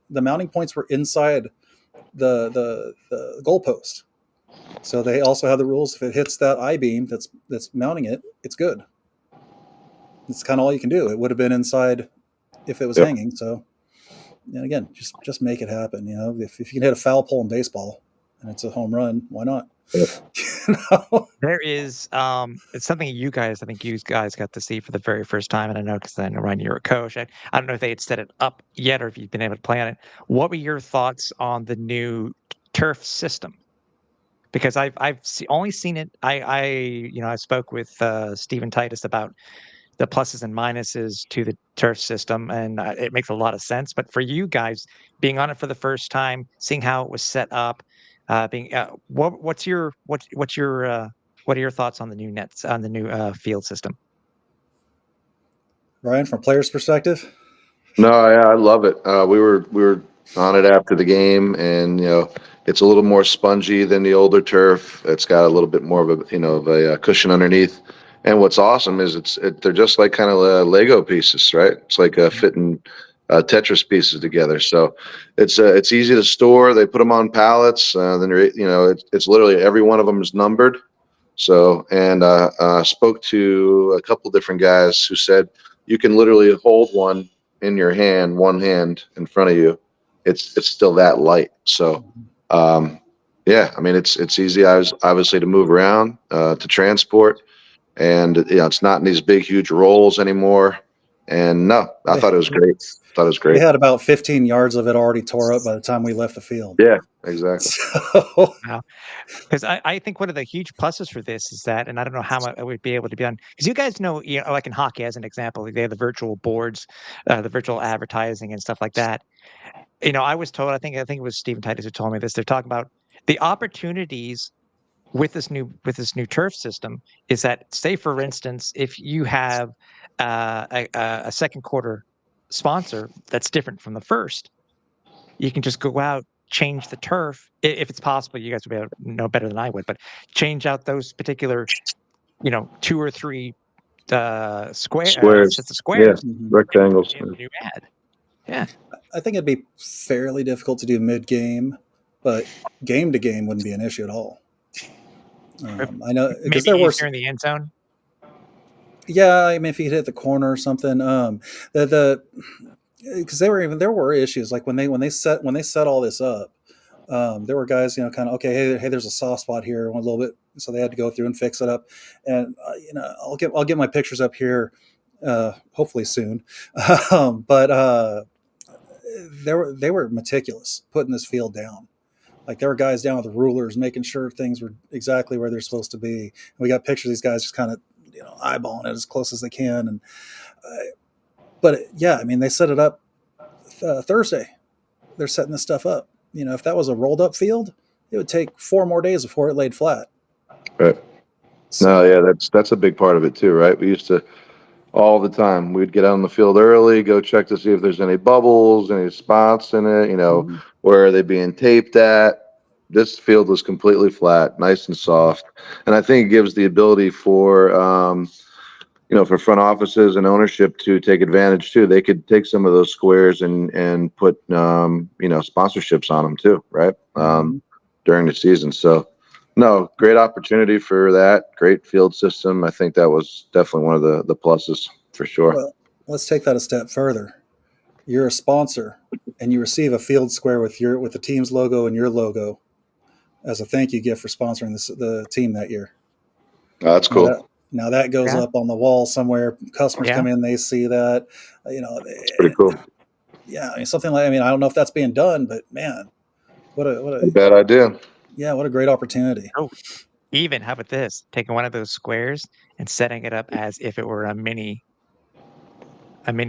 the mounting points were inside the goalpost. So they also have the rules. If it hits that I-beam that's mounting it, it's good. It's kind of all you can do. It would have been inside if it was hanging. So, and again, just make it happen. If you can hit a foul pole in baseball, and it's a home run. Why not? Yeah. You know? There is it's something I think you guys got to see for the very first time, and I know because I know Ryan, you're a coach. I don't know if they had set it up yet or if you've been able to play on it. What were your thoughts on the new turf system? Because only seen it. I spoke with Stephen Titus about the pluses and minuses to the turf system, and it makes a lot of sense. But for you guys being on it for the first time, seeing how it was set up, what's your what are your thoughts on the new nets on the new field system? Ryan, from a player's perspective, No, yeah, I love it. We were on it after the game, and it's a little more spongy than the older turf. It's got a little bit more of a cushion underneath. And what's awesome is they're just like kind of Lego pieces, right? It's like fitting Tetris pieces together. So it's easy to store. They put them on pallets. Then it's literally every one of them is numbered. So and spoke to a couple different guys who said you can literally hold one in your hand, one hand in front of you. It's still that light. So yeah, I mean it's easy obviously to move around, to transport, and it's not in these big huge rolls anymore. And no, I thought it was great. Thought it was we great. had about 15 yards of it already tore up by the time we left the field. Yeah, exactly. So, Because I think one of the huge pluses for this is that, and I don't know how much it would be able to be done, because you guys know, like in hockey, as an example, they have the virtual boards, the virtual advertising and stuff like that. I was told, I think it was Stephen Titus who told me this. They're talking about the opportunities with this new turf system is that, say for instance, if you have a second quarter sponsor that's different from the first, you can just go out, change the turf if it's possible. You guys would be able to know better than I would, but change out those particular, 2 or 3 Squares. sets of Yeah, squares rectangles. in the new ad. Yeah. I think it'd be fairly difficult to do mid-game, but game to game wouldn't be an issue at all. I know because Maybe there were easier in the end zone. Yeah, I mean, if you hit the corner or something, because there were issues like when they set all this up, there were guys, kind of okay, hey, there's a soft spot here, one little bit, so they had to go through and fix it up, and I'll get my pictures up here, hopefully soon, but they were meticulous putting this field down. Like there were guys down with rulers making sure things were exactly where they're supposed to be. And we got pictures of these guys just kind of eyeballing it as close as they can. And but yeah, I mean they set it up Thursday. They're setting this stuff up. If that was a rolled up field, it would take 4 more days before it laid flat. Right. So, No, yeah, that's a big part of it too, right? We used to all the time. We'd get out on the field early, go check to see if there's any bubbles, any spots in it, where are they being taped at. This field was completely flat, nice and soft. And I think it gives the ability for, for front offices and ownership to take advantage too. They could take some of those squares and put, sponsorships on them too, right? During the season. So, no, great opportunity for that. Great field system. I think that was definitely one of the pluses for sure. Well, let's take that a step further. You're a sponsor, and you receive a field square with the team's logo and your logo as a thank you gift for sponsoring the team that year. That's cool. Now that goes up on the wall somewhere. Customers come in, they see that. It's pretty cool. Yeah, I mean something like I don't know if that's being done, but man, what a bad idea. Yeah, what a great opportunity. Oh, even how about this? Taking one of those squares and setting it up as if it were a mini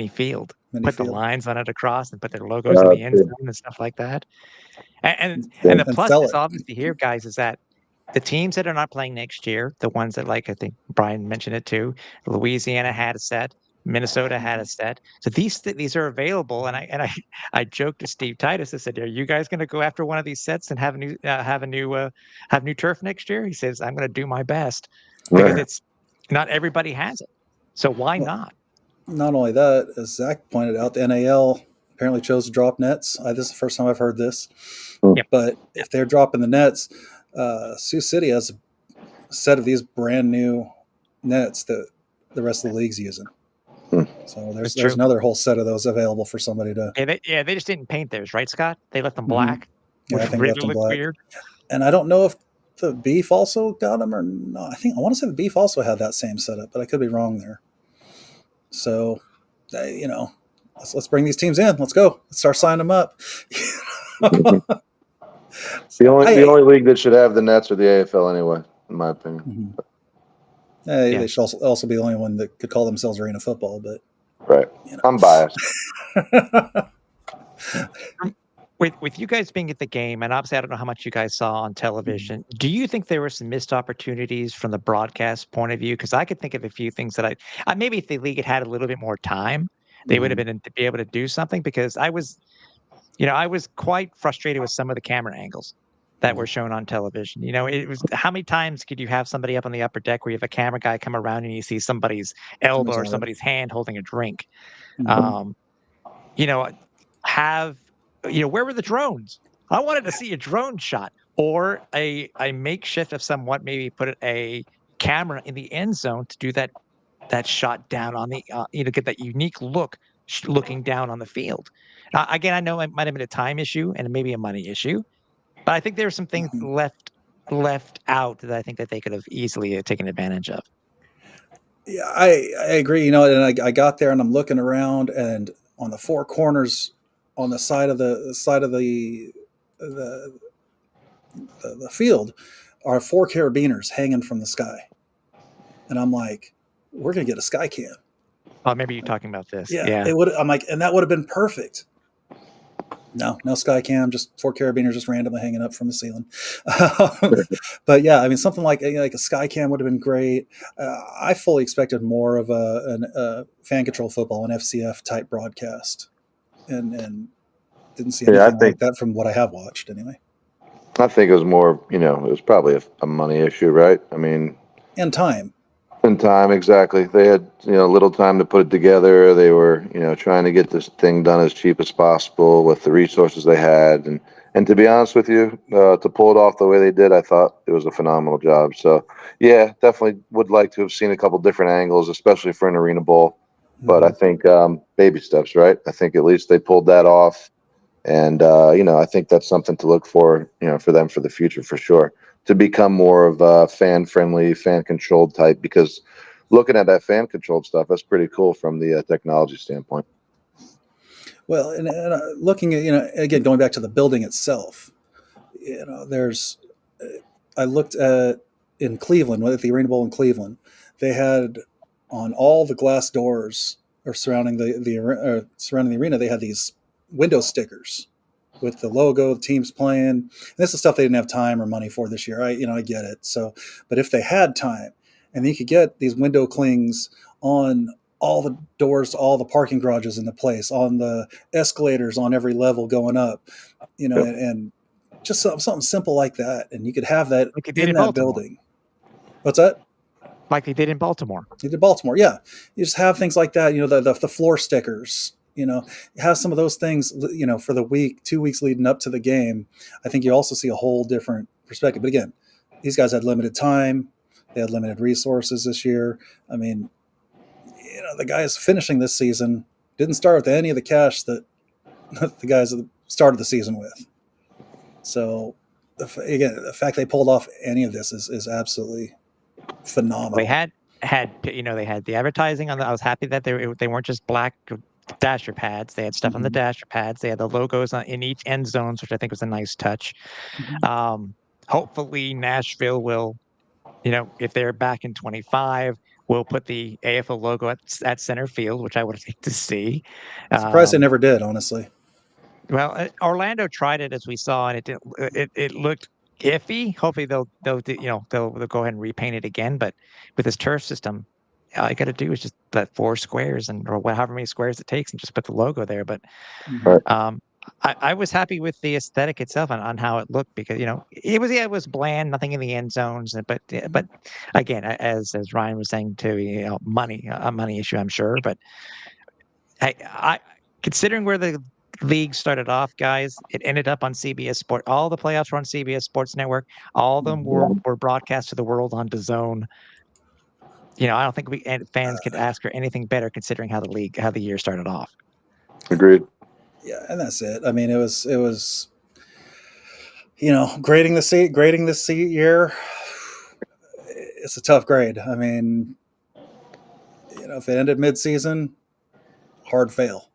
field. Put the lines on it across and put their logos in the end zone and stuff like that. And the plus is obviously here, guys, is that the teams that are not playing next year, the ones that, like I think Brian mentioned it too, Louisiana had a set, Minnesota had a set. So these are available, and I joked to Steve Titus. I said, "Are you guys going to go after one of these sets and have new turf next year?" He says, "I'm going to do my best because it's not everybody has it. So why not?" Not only that, as Zach pointed out, the NAL apparently chose to drop nets. This is the first time I've heard this. Yep. But if they're dropping the nets, Sioux City has a set of these brand new nets that the rest of the league's using. So there's another whole set of those available for somebody to. They just didn't paint theirs, right, Scott? They left them black, Yeah, I think which really looked weird. And I don't know if the Beef also got them or not. I want to say the Beef also had that same setup, but I could be wrong there. So, let's bring these teams in. Let's go. Let's start signing them up. The only league that should have the nets are the AFL anyway, in my opinion. Mm-hmm. They should also be the only one that could call themselves Arena Football, but right. I'm biased. With you guys being at the game, and obviously I don't know how much you guys saw on television, do you think there were some missed opportunities from the broadcast point of view? Because I could think of a few things that maybe if the league had a little bit more time, they would have been to be able to do something. Because I was quite frustrated with some of the camera angles that were shown on television. It was, how many times could you have somebody up on the upper deck where you have a camera guy come around and you see somebody's elbow or somebody's hand holding a drink? Where were the drones? I wanted to see a drone shot or a makeshift of somewhat, maybe put a camera in the end zone to do that shot down on the, get that unique look looking down on the field. Again, I know it might have been a time issue and maybe a money issue, but I think there were some things left out that I think that they could have easily taken advantage of. Yeah, I agree. And I got there and I'm looking around, and on the four corners, on the side of the field, are 4 carabiners hanging from the sky, and I'm like, we're gonna get a sky cam. Oh, maybe you're talking about this. Yeah. It would. I'm like, and that would have been perfect. No sky cam, just 4 carabiners just randomly hanging up from the ceiling. But yeah, I mean, something like a sky cam would have been great. I fully expected more of a fan control football, an FCF type broadcast, and didn't see anything like that from what I have watched anyway. I think it was more, it was probably a money issue, right? I mean, and time. And time, exactly. They had, little time to put it together. They were, trying to get this thing done as cheap as possible with the resources they had. And to be honest with you, to pull it off the way they did, I thought it was a phenomenal job. So, yeah, definitely would like to have seen a couple different angles, especially for an Arena Bowl. But I think baby steps, right? I think at least they pulled that off. And, I think that's something to look for, for them for the future, for sure, to become more of a fan-friendly, fan-controlled type, because looking at that fan-controlled stuff, that's pretty cool from the technology standpoint. Well, and looking at, again, going back to the building itself, I looked at in Cleveland, at the Arena Bowl in Cleveland, they had on all the glass doors or surrounding the arena, they had these window stickers with the logo, the teams playing. And this is stuff they didn't have time or money for this year. I get it. So, but if they had time, and you could get these window clings on all the doors, all the parking garages in the place, on the escalators on every level going up, and just something simple like that, and you could have that in that building. What's that? Like they did in Baltimore. They did Baltimore, yeah. You just have things like that. The floor stickers. Have some of those things, for the week, 2 weeks leading up to the game. I think you also see a whole different perspective. But again, these guys had limited time. They had limited resources this year. I mean, the guys finishing this season didn't start with any of the cash that the guys started the season with. So, again, the fact they pulled off any of this is absolutely phenomenal. They had they had the advertising on. I was happy that they weren't just black dasher pads. They had stuff on the dasher pads. They had the logos in each end zones, which I think was a nice touch. Hopefully Nashville will, if they're back in 25, will put the AFL logo at center field, which I would like to see. I'm surprised they never did, honestly. Well, Orlando tried it, as we saw, and it looked iffy. Hopefully they'll go ahead and repaint it again. But with this turf system, all you got to do is just that 4 squares or however many squares it takes and just put the logo there. But I was happy with the aesthetic itself on how it looked, because it was bland, nothing in the end zones. But again, as Ryan was saying too, a money issue, I'm sure. But I considering where the league started off, guys, it ended up on CBS Sport. All the playoffs were on CBS Sports Network. All of them were broadcast to the world on DAZN. I don't think fans could ask for anything better, considering how the year started off. Agreed. Yeah, and that's it. I mean, it was Grading this year, it's a tough grade. I mean, if it ended mid-season, hard fail.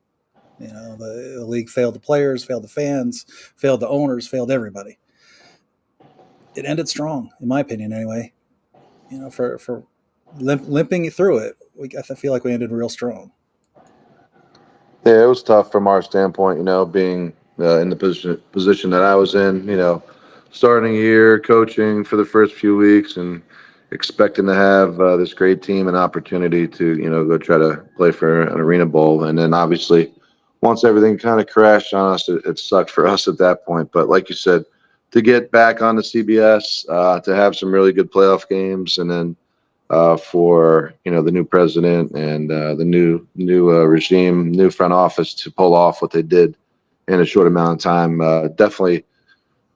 The league failed the players, failed the fans, failed the owners, failed everybody. It ended strong, in my opinion, anyway. For limping through it, I feel like we ended real strong. Yeah, it was tough from our standpoint, being in the position that I was in, starting a year, coaching for the first few weeks, and expecting to have this great team and opportunity to, go try to play for an Arena Bowl. And then obviously, once everything kind of crashed on us, it sucked for us at that point. But like you said, to get back on the CBS, to have some really good playoff games, and then for the new president and the new regime, new front office to pull off what they did in a short amount of time, definitely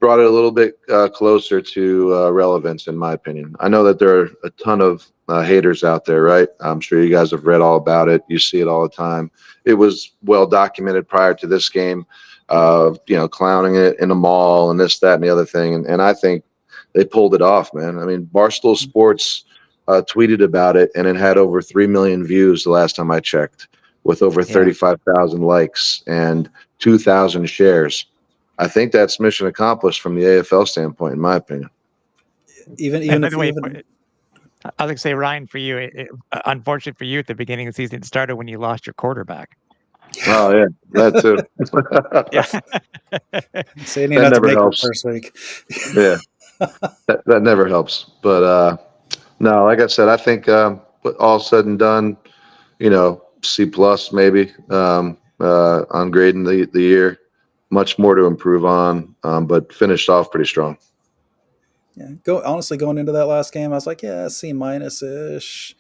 brought it a little bit closer to relevance, in my opinion. I know that there are a ton of haters out there, right? I'm sure you guys have read all about it. You see it all the time. It was well documented prior to this game, clowning it in a mall and this, that, and the other thing. And I think they pulled it off, man. I mean, Barstool Sports tweeted about it, and it had over 3 million views the last time I checked, with over 35,000 likes and 2,000 shares. I think that's mission accomplished from the AFL standpoint, in my opinion. I was going to say, Ryan, for you, unfortunate for you at the beginning of the season, it started when you lost your quarterback. Oh yeah, that too. That never helps. First week. Yeah, that never helps. But no, like I said, I think all said and done, C+ maybe on grading the year. Much more to improve on, but finished off pretty strong. Yeah, going into that last game, I was like, yeah, C- ish.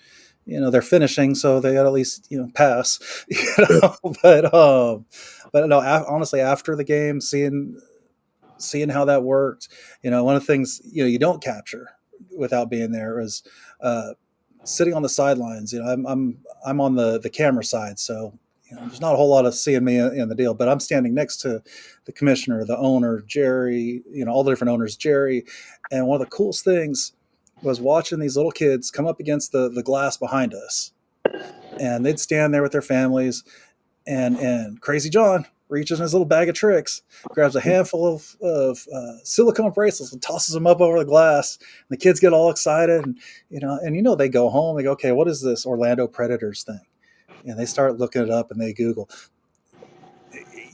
They're finishing, so they got at least pass. But no, honestly, after the game, seeing how that worked, one of the things you don't capture without being there is sitting on the sidelines. I'm on the camera side, so there's not a whole lot of seeing me in the deal, but I'm standing next to the commissioner, the owner, Jerry, all the different owners, Jerry. And one of the coolest things was watching these little kids come up against the glass behind us, and they'd stand there with their families, and Crazy John reaches in his little bag of tricks, grabs a handful of silicone bracelets and tosses them up over the glass. And the kids get all excited, and they go home. They go, okay, what is this Orlando Predators thing? And they start looking it up, and they Google.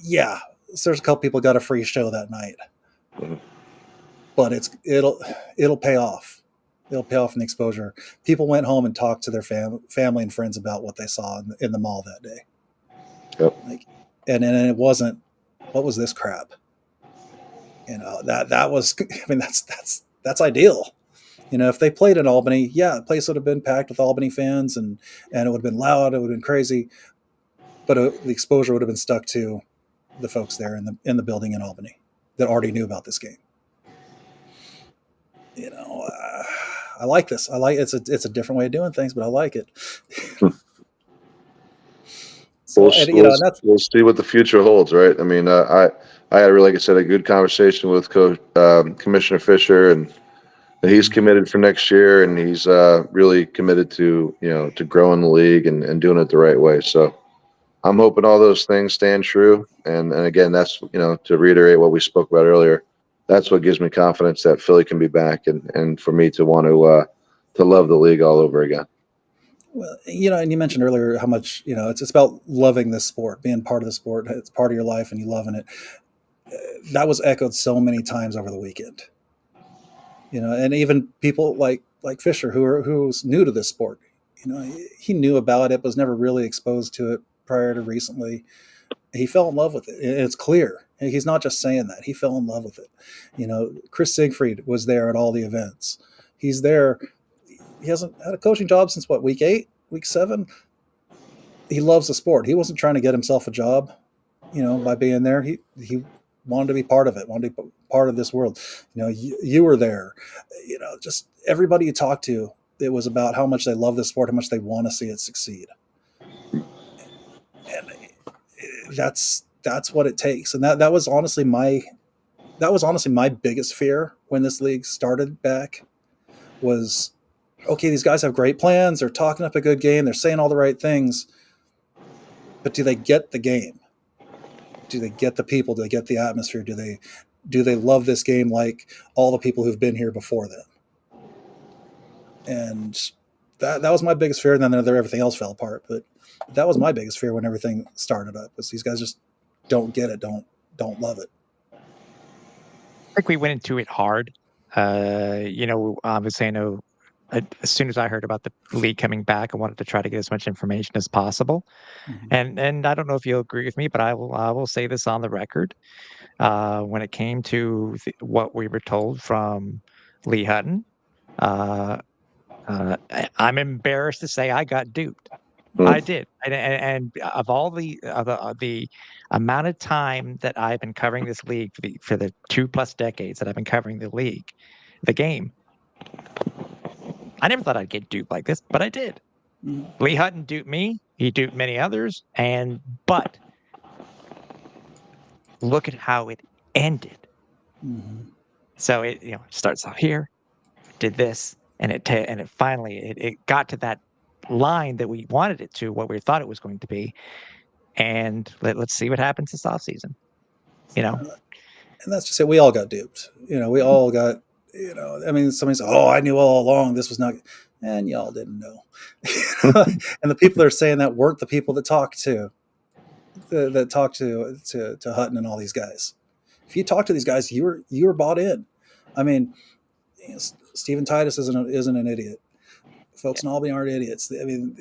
Yeah, so there's a couple people got a free show that night, but it'll pay off. It'll pay off in the exposure. People went home and talked to their family and friends about what they saw in the mall that day. Yep. And it wasn't, what was this crap? That was, I mean, that's ideal. If they played in Albany, yeah, the place would have been packed with Albany fans, and it would have been loud, it would have been crazy, but the exposure would have been stuck to the folks there in the building in Albany that already knew about this game. I like this. It's a different way of doing things, but I like it. We'll see what the future holds, right? I mean, I had, like I said, a good conversation with Commissioner Fisher, and he's committed for next year, and he's really committed to to growing the league and doing it the right way. So I'm hoping all those things stand true. And again, that's to reiterate what we spoke about earlier, that's what gives me confidence that Philly can be back, and for me to want to love the league all over again. Well, and you mentioned earlier how much, it's about loving this sport, being part of the sport. It's part of your life and you loving it. That was echoed so many times over the weekend. And even people like Fisher, who's new to this sport, he knew about it, but was never really exposed to it prior to recently. He fell in love with it. It's clear. He's not just saying that. He fell in love with it. Chris Siegfried was there at all the events. He's there. He hasn't had a coaching job since week 8, week 7. He loves the sport. He wasn't trying to get himself a job, by being there. He wanted to be part of it, wanted to be part of this world. You were there. Just everybody you talked to, it was about how much they love the sport, how much they want to see it succeed. And that's what it takes. And that was honestly my that was honestly my biggest fear when this league started back was, okay, these guys have great plans. They're talking up a good game. They're saying all the right things. But do they get the game? Do they get the people? Do they get the atmosphere? Do they love this game like all the people who've been here before them? And that was my biggest fear. And then everything else fell apart. But that was my biggest fear when everything started up, was these guys just don't get it, don't love it. I think we went into it hard. Obviously, I know as soon as I heard about the league coming back, I wanted to try to get as much information as possible. Mm-hmm. And I don't know if you'll agree with me, but I will say this on the record. When it came to what we were told from Lee Hutton, I'm embarrassed to say I got duped. I did, and of all the amount of time that I've been covering this league for the 2+ decades that I've been covering the game, I never thought I'd get duped like this, but I did. Mm-hmm. Lee Hutton duped me. He duped many others, but look at how it ended. Mm-hmm. So it starts out here, did this, and it finally got to that line that we wanted it to, what we thought it was going to be, and let's see what happens this offseason. And that's just it. We all got duped. We all got, I mean, somebody said, oh, I knew all along this was not, and y'all didn't know. And the people that are saying that weren't the people that talked to Hutton and all these guys. If you talk to these guys, you were bought in. I mean, Stephen Titus isn't an idiot. Folks in Albany aren't idiots. I mean,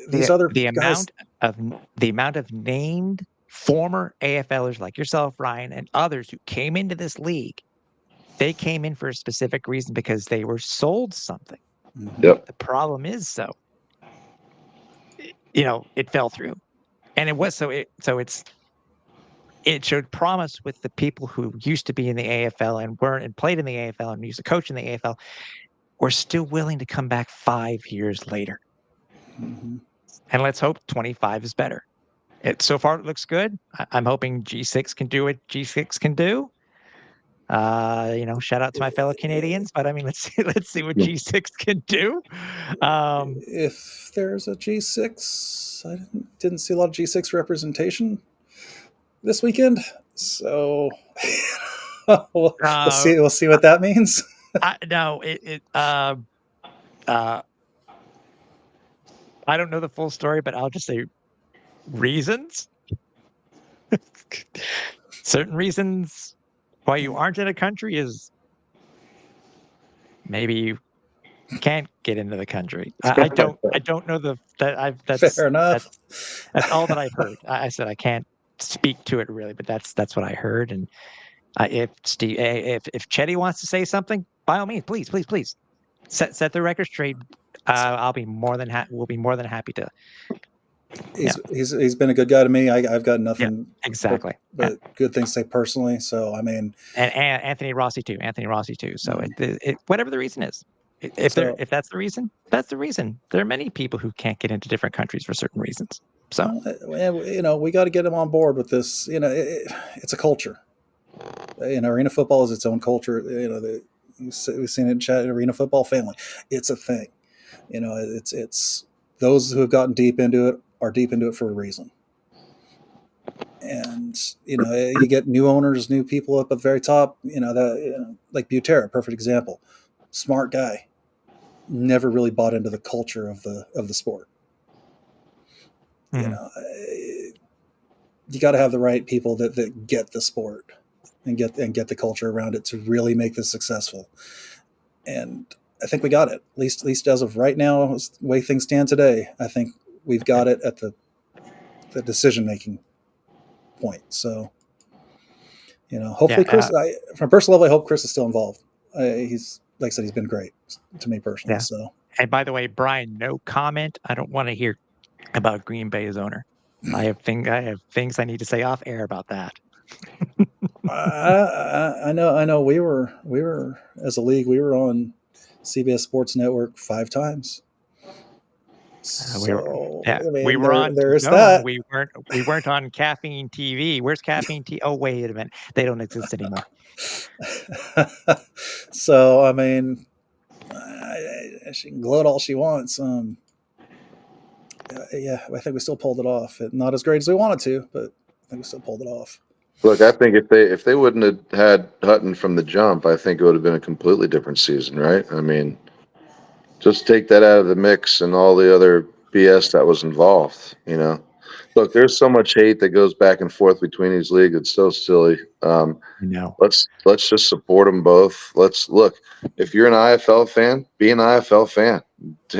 these other guys. The amount of named former AFLers like yourself, Ryan, and others who came into this league, they came in for a specific reason because they were sold something. Mm-hmm. Yep. The problem is, it fell through, and it showed promise with the people who used to be in the AFL and played in the AFL and used to coach in the AFL. Were still willing to come back 5 years later. Mm-hmm. And let's hope 25 is better. So far, it looks good. I'm hoping G6 can do what G6 can do. Shout out to my fellow Canadians, but I mean, let's see what G6 can do. If there's a G6, I didn't see a lot of G6 representation this weekend, so we'll see what that means. I don't know the full story, but I'll just say reasons. Certain reasons why you aren't in a country is maybe you can't get into the country. I don't know that's fair enough. That's all that I've heard. I said I can't speak to it really, but that's what I heard. And if Chetty wants to say something, by all means, please set the record straight. We'll be more than happy to. He's been a good guy to me. I've got nothing exactly but good things to say personally. So I mean, and Anthony Rossi too. So whatever the reason is, if that's the reason, that's the reason. There are many people who can't get into different countries for certain reasons. So we got to get them on board with this. It's a culture. Arena football is its own culture. We've seen it in chat. Arena football family. It's a thing. It's those who have gotten deep into it are deep into it for a reason. And you get new owners, new people up at the very top. Like Butera, perfect example. Smart guy, never really bought into the culture of the sport. Mm-hmm. You got to have the right people that get the sport and get the culture around it to really make this successful. And I think we got it. At least as of right now, the way things stand today, I think we've got it at the decision making point. So, hopefully Chris, from a personal level, I hope Chris is still involved. He's, like I said, he's been great to me personally. Yeah. So, and by the way, Brian, no comment. I don't want to hear about Green Bay's owner. I have things I need to say off air about that. I know. We were as a league. We were on CBS Sports Network 5 times. We were, So yeah, I we mean, were on there is Zone. that. We weren't on caffeine TV. Where's caffeine TV? Oh, wait a minute, they don't exist anymore. So I mean, she can gloat all she wants. Yeah, I think we still pulled it off. Not as great as we wanted to, but I think we still pulled it off. Look, I think if they wouldn't have had Hutton from the jump, I think it would have been a completely different season, right? I mean, just take that out of the mix and all the other BS that was involved. Look, there's so much hate that goes back and forth between these leagues. It's so silly. No, Let's just support them both. Let's look. If you're an IFL fan, be an IFL fan.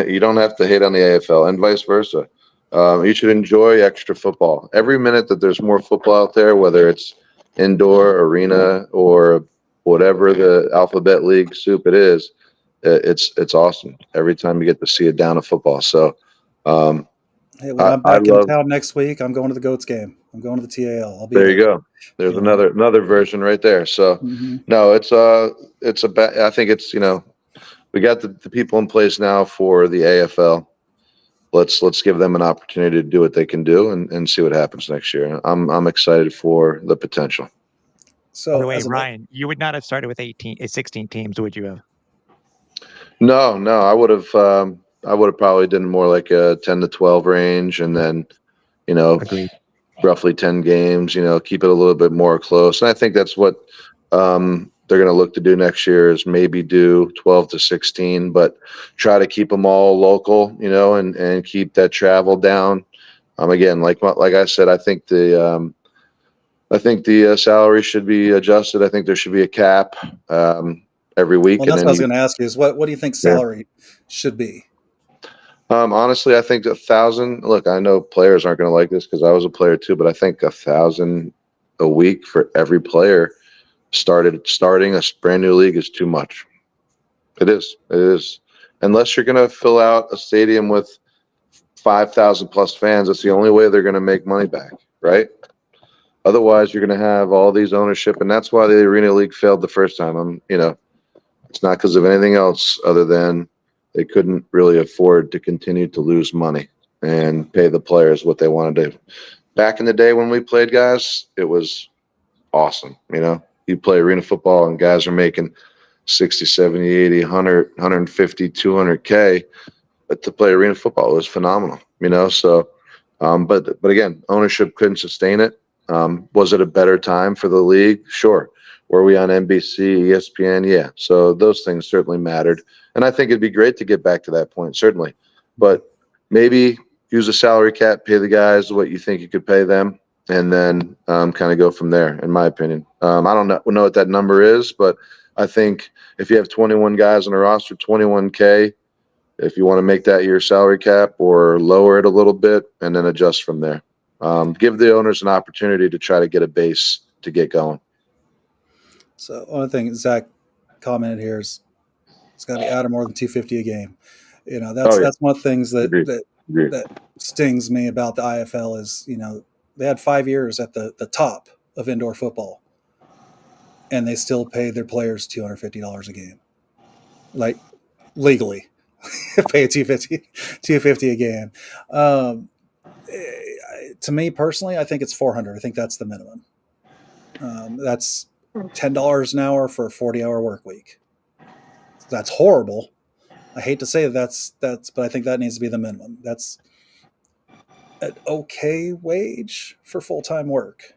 You don't have to hate on the AFL, and vice versa. You should enjoy extra football. Every minute that there's more football out there, whether it's indoor, arena, or whatever the alphabet league soup it is, it's awesome. Every time you get to see a down of football. So Hey, when I'm I back in love. town next week, I'm going to the Goats game. I'm going to the TAL. I'll be There there. you go. There's You know? another version right there. So Mhm. no, it's I think it's we got the people in place now for the AFL. Let's give them an opportunity to do what they can do and see what happens next year. I'm excited for the potential. by So the way, as a Ryan, you would not have started with 16 teams, would you have? No, I would have probably done more like a 10 to 12 range, and then you know Agreed. roughly 10 games. Keep it a little bit more close. And I think that's what they're going to look to do next year is maybe do 12 to 16, but try to keep them all local, and keep that travel down. Again, like I said, I think the salary should be adjusted. I think there should be a cap every week, Well, and that's then what I was going to ask you is what do you think yeah. salary should be? Honestly, I think 1,000. Look, I know players aren't going to like this because I was a player too, but I think 1,000 a week for every player starting a brand new league is too much. It is. It is. Unless you're going to fill out a stadium with 5,000 plus fans, that's the only way they're going to make money back, right? Otherwise, you're going to have all these ownership, and that's why the Arena League failed the first time. It's not because of anything else other than they couldn't really afford to continue to lose money and pay the players what they wanted to. Back in the day when we played, guys, it was awesome. You play arena football and guys are making 60, 70, 80, 100, 150, 200K. But to play arena football, it was phenomenal, So, but again, ownership couldn't sustain it. Was it a better time for the league? Sure. Were we on NBC, ESPN? Yeah. So those things certainly mattered. And I think it'd be great to get back to that point, certainly. But maybe use a salary cap, pay the guys what you think you could pay them, and then kind of go from there, in my opinion. I don't know what that number is, but I think if you have 21 guys on a roster, 21K, if you want to make that your salary cap or lower it a little bit and then adjust from there. Give the owners an opportunity to try to get a base to get going. So one thing Zach commented here is it's got to be out of more than 250 a game. That's one of the things Agreed. that stings me about the IFL is they had 5 years at the top of indoor football, and they still paid their players $250 a game, like legally pay $250 a game. To me personally, I think it's $400. I think that's the minimum. That's $10 an hour for a 40-hour work week. That's horrible. I hate to say that's, but I think that needs to be the minimum. That's an okay wage for full-time work.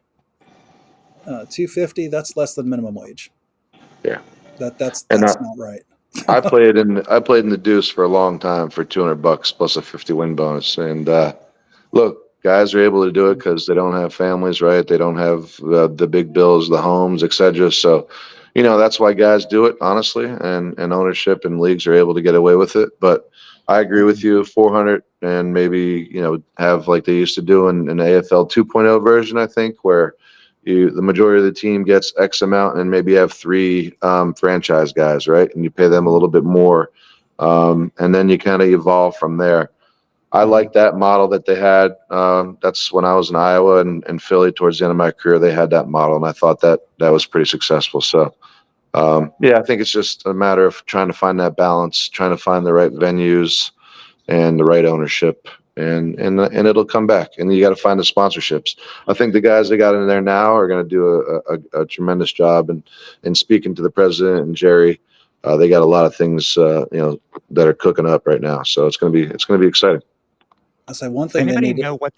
$250, that's less than minimum wage. Yeah, that's and not right. I played in the Deuce for a long time for $200 plus a 50 win bonus. And look, guys are able to do it because they don't have families, right? They don't have the big bills, the homes, etc. So, that's why guys do it, honestly, and ownership and leagues are able to get away with it. But I agree with you, 400, and maybe have like they used to do in an AFL 2.0 version, I think, where the majority of the team gets X amount and maybe have 3 franchise guys, right? And you pay them a little bit more, and then you kind of evolve from there. I like that model that they had. That's when I was in Iowa and Philly towards the end of my career. They had that model, and I thought that was pretty successful. So, I think it's just a matter of trying to find that balance, trying to find the right venues, and the right ownership, and it'll come back. And you got to find the sponsorships. I think the guys they got in there now are going to do a tremendous job. And speaking to the president and Jerry, they got a lot of things that are cooking up right now. So it's going to be exciting. I say one Does thing they anybody need. know what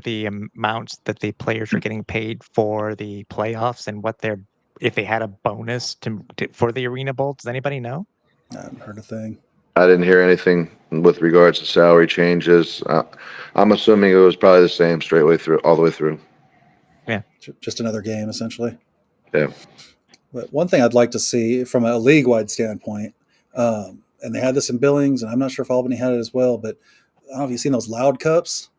the amounts that the players are getting paid for the playoffs and what their if they had a bonus for the Arena Bowl? Does anybody know? I haven't heard a thing. I didn't hear anything with regards to salary changes. I'm assuming it was probably the same all the way through. Yeah, Just another game, essentially. Yeah. But one thing I'd like to see from a league-wide standpoint, and they had this in Billings, and I'm not sure if Albany had it as well, but I don't know if you've seen those loud cups.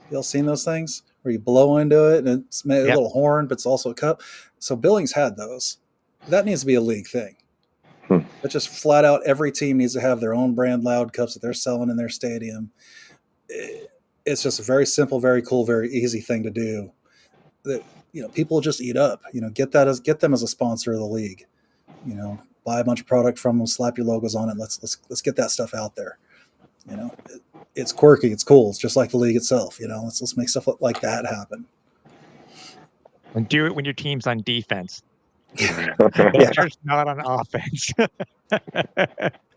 Y'all seen those things where you blow into it and it's made a little horn, but it's also a cup. So Billings had those. That needs to be a league thing. That's just flat out every team needs to have their own brand loud cups that they're selling in their stadium. It's just a very simple, very cool, very easy thing to do. That people just eat up. Get them as a sponsor of the league. Buy a bunch of product from them, slap your logos on it. Let's get that stuff out there. It's quirky, it's cool. It's just like the league itself. Let's make stuff like that happen. And do it when your team's on defense. Yeah. Just not on offense.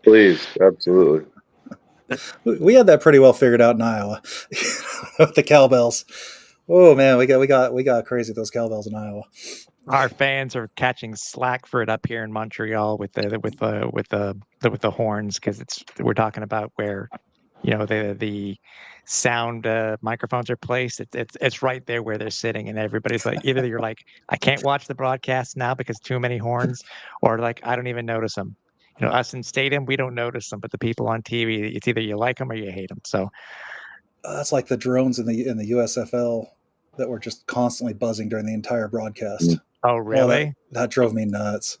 Please, absolutely. We had that pretty well figured out in Iowa with the cowbells. Oh man, we got crazy with those cowbells in Iowa. Our fans are catching slack for it up here in Montreal with the horns because we're talking about where the sound microphones are placed. It's right there where they're sitting, and everybody's like, either you're like, I can't watch the broadcast now because too many horns, or like I don't even notice them. Us in stadium, we don't notice them, but the people on TV, it's either you like them or you hate them. So that's like the drones in the USFL that were just constantly buzzing during the entire broadcast. Oh, really? That drove me nuts.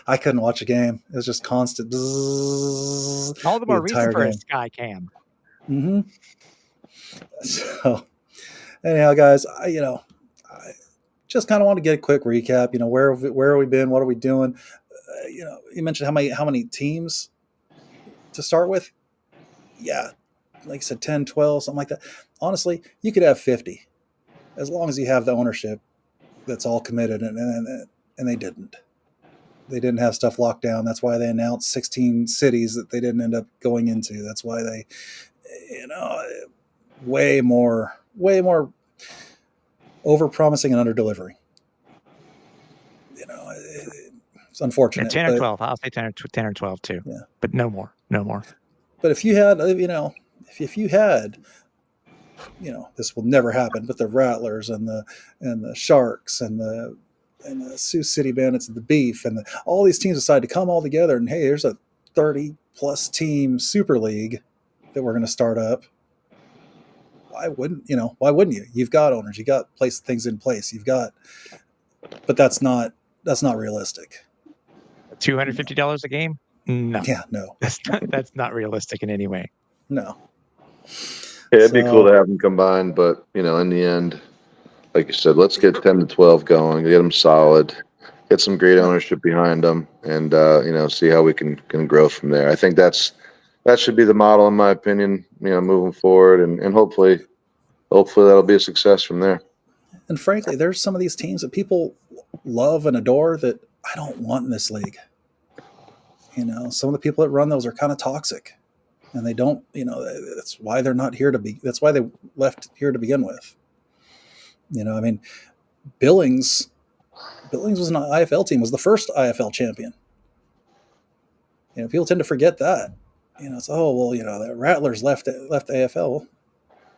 I couldn't watch a game. It was just constant. Bzzz, all the more reason for a sky cam. Mm-hmm. So, anyhow, guys, I just kind of want to get a quick recap. Where have we been? What are we doing? You mentioned how many teams to start with. Yeah, like you said, 10, 12, something like that. Honestly, you could have 50 as long as you have the ownership that's all committed, and they didn't. They didn't have stuff locked down. That's why they announced 16 cities that they didn't end up going into. That's why they, way more over-promising and under-delivering. It's unfortunate. 10 or 12. I'll say 10 or 12 too. Yeah. But no more. But if you had, if you had, this will never happen, but the Rattlers and the Sharks and the Sioux City Bandits and the Beef and all these teams decide to come all together and hey, there's a 30-plus team Super League that we're going to start up. Why wouldn't you? You've got owners, you got things in place, but that's not realistic. $250 a game? No. Yeah, no. That's not realistic in any way. No. Yeah, it'd be cool to have them combined, but in the end, like you said, let's get 10 to 12 going, get them solid, get some great ownership behind them, and see how we can grow from there. I think that should be the model, in my opinion. Moving forward, and hopefully that'll be a success from there. And frankly, there's some of these teams that people love and adore that I don't want in this league. Some of the people that run those are kind of toxic, and they don't. That's why they're not here to be. That's why they left here to begin with. Billings was an IFL team, was the first IFL champion. People tend to forget that. It's, the Rattlers left AFL.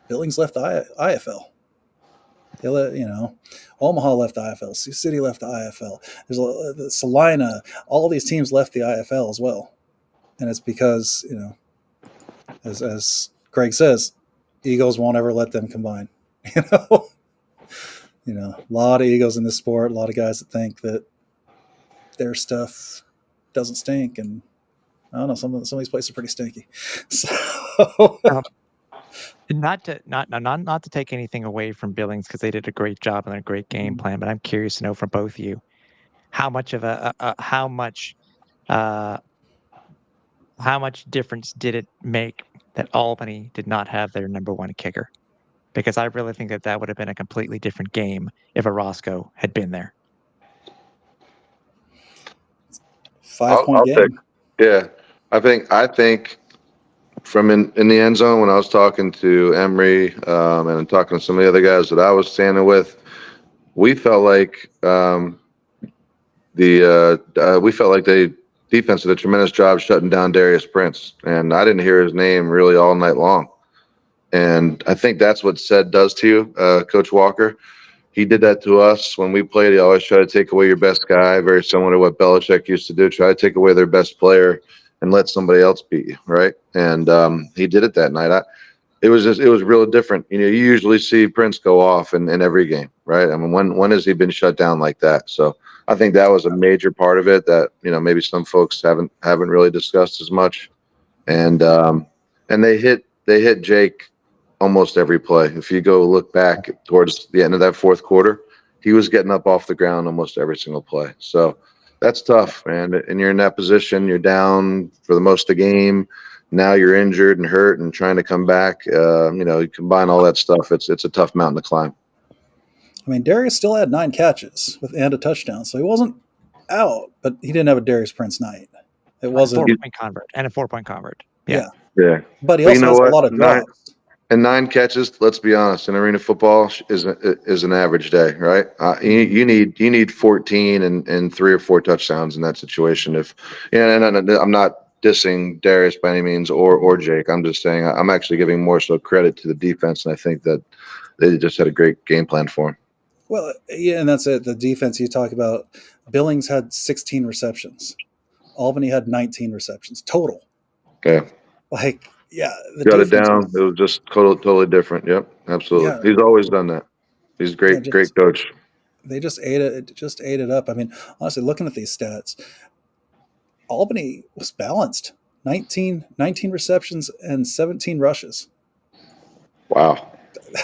Billings left the IFL. Omaha left the IFL. Sioux City left the IFL. There's Salina. All these teams left the IFL as well. And it's because, as Craig says, egos won't ever let them combine. A lot of egos in this sport, a lot of guys that think that their stuff doesn't stink, and I don't know, some of these places are pretty stinky. So not to take anything away from Billings because they did a great job and a great game plan, but I'm curious to know from both of you how much how much difference did it make that Albany did not have their number one kicker? Because I really think that would have been a completely different game if Orozco had been there. 5-point I'll game. Yeah, I think from in the end zone when I was talking to Emery and talking to some of the other guys that I was standing with, we felt like the defense did a tremendous job shutting down Darius Prince, and I didn't hear his name really all night long. And I think that's what Sed does to you, Coach Walker. He did that to us when we played. He always tried to take away your best guy, very similar to what Belichick used to do, try to take away their best player and let somebody else beat you, right? And he did it that night. It was real different. You usually see Prince go off in every game, right? I mean, when has he been shut down like that? So I think that was a major part of it that maybe some folks haven't really discussed as much. And they hit Jake almost every play. If you go look back towards the end of that fourth quarter, he was getting up off the ground almost every single play. So that's tough, man. And you're in that position. You're down for the most of the game. Now you're injured and hurt and trying to come back. You combine all that stuff. It's a tough mountain to climb. I mean, Darius still had 9 catches and a touchdown, so he wasn't out, but he didn't have a Darius Prince night. It wasn't a 4-point convert. Yeah. But he also has a lot of drops. 9 catches. Let's be honest. In arena football is an average day, right? You need 14 and 3 or 4 touchdowns in that situation. And I'm not dissing Darius by any means or Jake. I'm just saying I'm actually giving more so credit to the defense, and I think that they just had a great game plan for him. Well, yeah, and that's it. The defense you talk about, Billings had 16 receptions. Albany had 19 receptions total. Okay. Got it down. It was just totally different. Yep, absolutely. Yeah. He's always done that. He's great coach. They just ate it up. I mean, honestly, looking at these stats, Albany was balanced. 19 receptions and 17 rushes. Wow.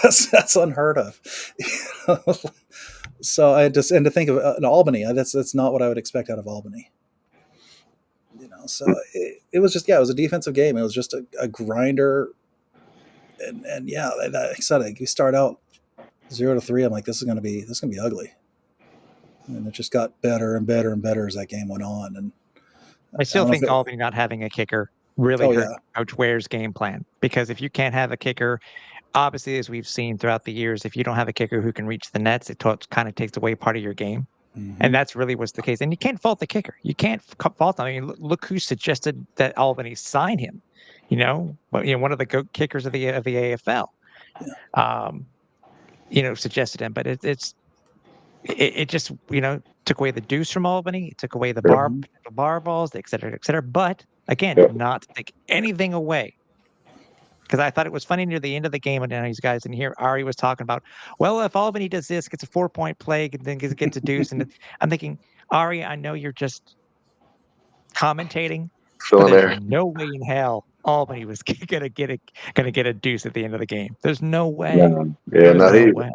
That's unheard of. So and to think of an Albany, that's not what I would expect out of Albany. So it was just, it was a defensive game. It was just a grinder. And like I said, you start out 0-3. I'm like, this is going to be ugly. And it just got better and better and better as that game went on. And I still think Albany not having a kicker really hurt Coach Ware's game plan, because if you can't have a kicker, obviously, as we've seen throughout the years, if you don't have a kicker who can reach the nets, it kind of takes away part of your game. Mm-hmm. And that's really what's the case. And you can't fault the kicker. You can't fault them. I mean, look who suggested that Albany sign him. One of the kickers of the AFL. Suggested him, but it just took away the deuce from Albany. It took away the bar balls, et cetera, et cetera. But again, not to take anything away. Because I thought it was funny near the end of the game, and these guys in here, Ari was talking about, well, if Albany does this, gets a 4-point play, and then gets a deuce, and I'm thinking, Ari, I know you're just commentating, but there's no way in hell Albany was gonna get a deuce at the end of the game. There's no way. No way.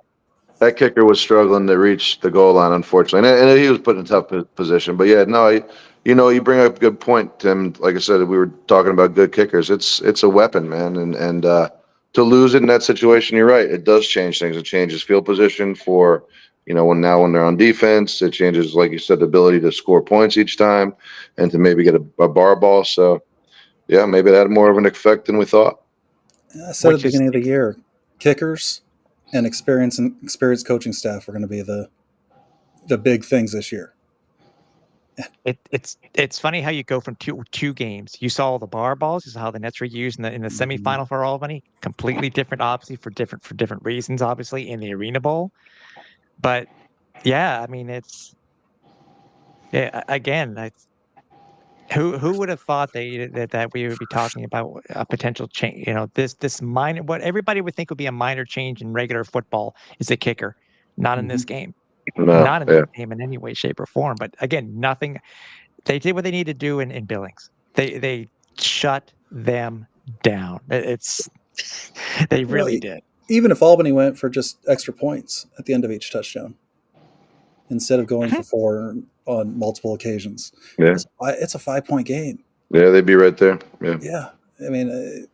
That kicker was struggling to reach the goal line, unfortunately, and he was put in a tough position. But you bring up a good point, Tim. Like I said, we were talking about good kickers. It's a weapon, man, and to lose it in that situation, you're right. It does change things. It changes field position for when they're on defense. It changes, like you said, the ability to score points each time, and to maybe get a bar ball. So, maybe that had more of an effect than we thought. I said at the beginning of the year, kickers and experienced coaching staff are going to be the big things this year. It's funny how you go from two games. You saw all the bar balls. You saw how the nets were used in the semifinal for Albany. Completely different, obviously, for different reasons. Obviously, in the ArenaBowl, but I mean, it's again. Who would have thought that we would be talking about a potential change? This minor, what everybody would think would be a minor change in regular football is a kicker, not in this game. Not in this game in any way, shape, or form. But again, nothing. They did what they needed to do in Billings. They shut them down. They really did. Even if Albany went for just extra points at the end of each touchdown, instead of going for 4 on multiple occasions, it's a 5-point game. Yeah, they'd be right there. Yeah. Yeah, I mean,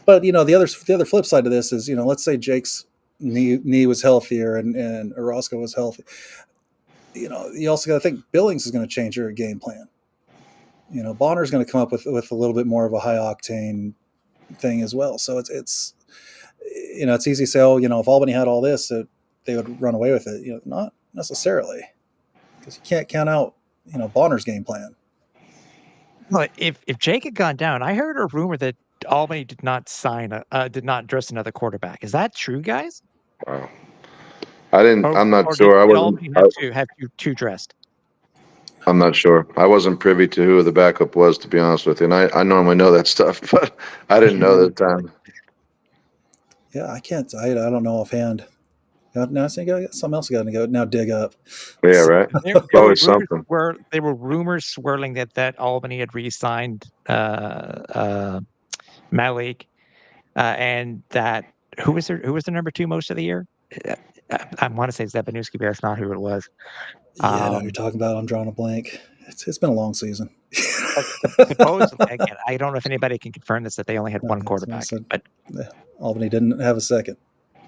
but the other flip side to this is, let's say Jake's knee was healthier and Orozco was healthy. You also got to think Billings is going to change your game plan. Bonner's going to come up with a little bit more of a high octane thing as well. So it's easy to say, oh, if Albany had all this, they would run away with it. Not necessarily, because you can't count out Bonner's game plan. Well, if Jake had gone down, I heard a rumor that Albany did not dress another quarterback. Is that true, guys? Wow. I'm not Or sure. I did wasn't. Albany have two dressed? I'm not sure. I wasn't privy to who the backup was, to be honest with you. And I normally know that stuff, but I didn't know that time. Yeah, I can't. I don't know offhand. Now I think something else got to go now. Dig up. Yeah, right. Always something. There were rumors swirling that Albany had re-signed Malik, and that who was the number 2 most of the year? I want to say Zebanewski, but that's not who it was. Yeah, I know who you're talking about. I'm drawing a blank. It's been a long season. Supposedly, again, I don't know if anybody can confirm this, that they only had one quarterback. But Albany didn't have a second.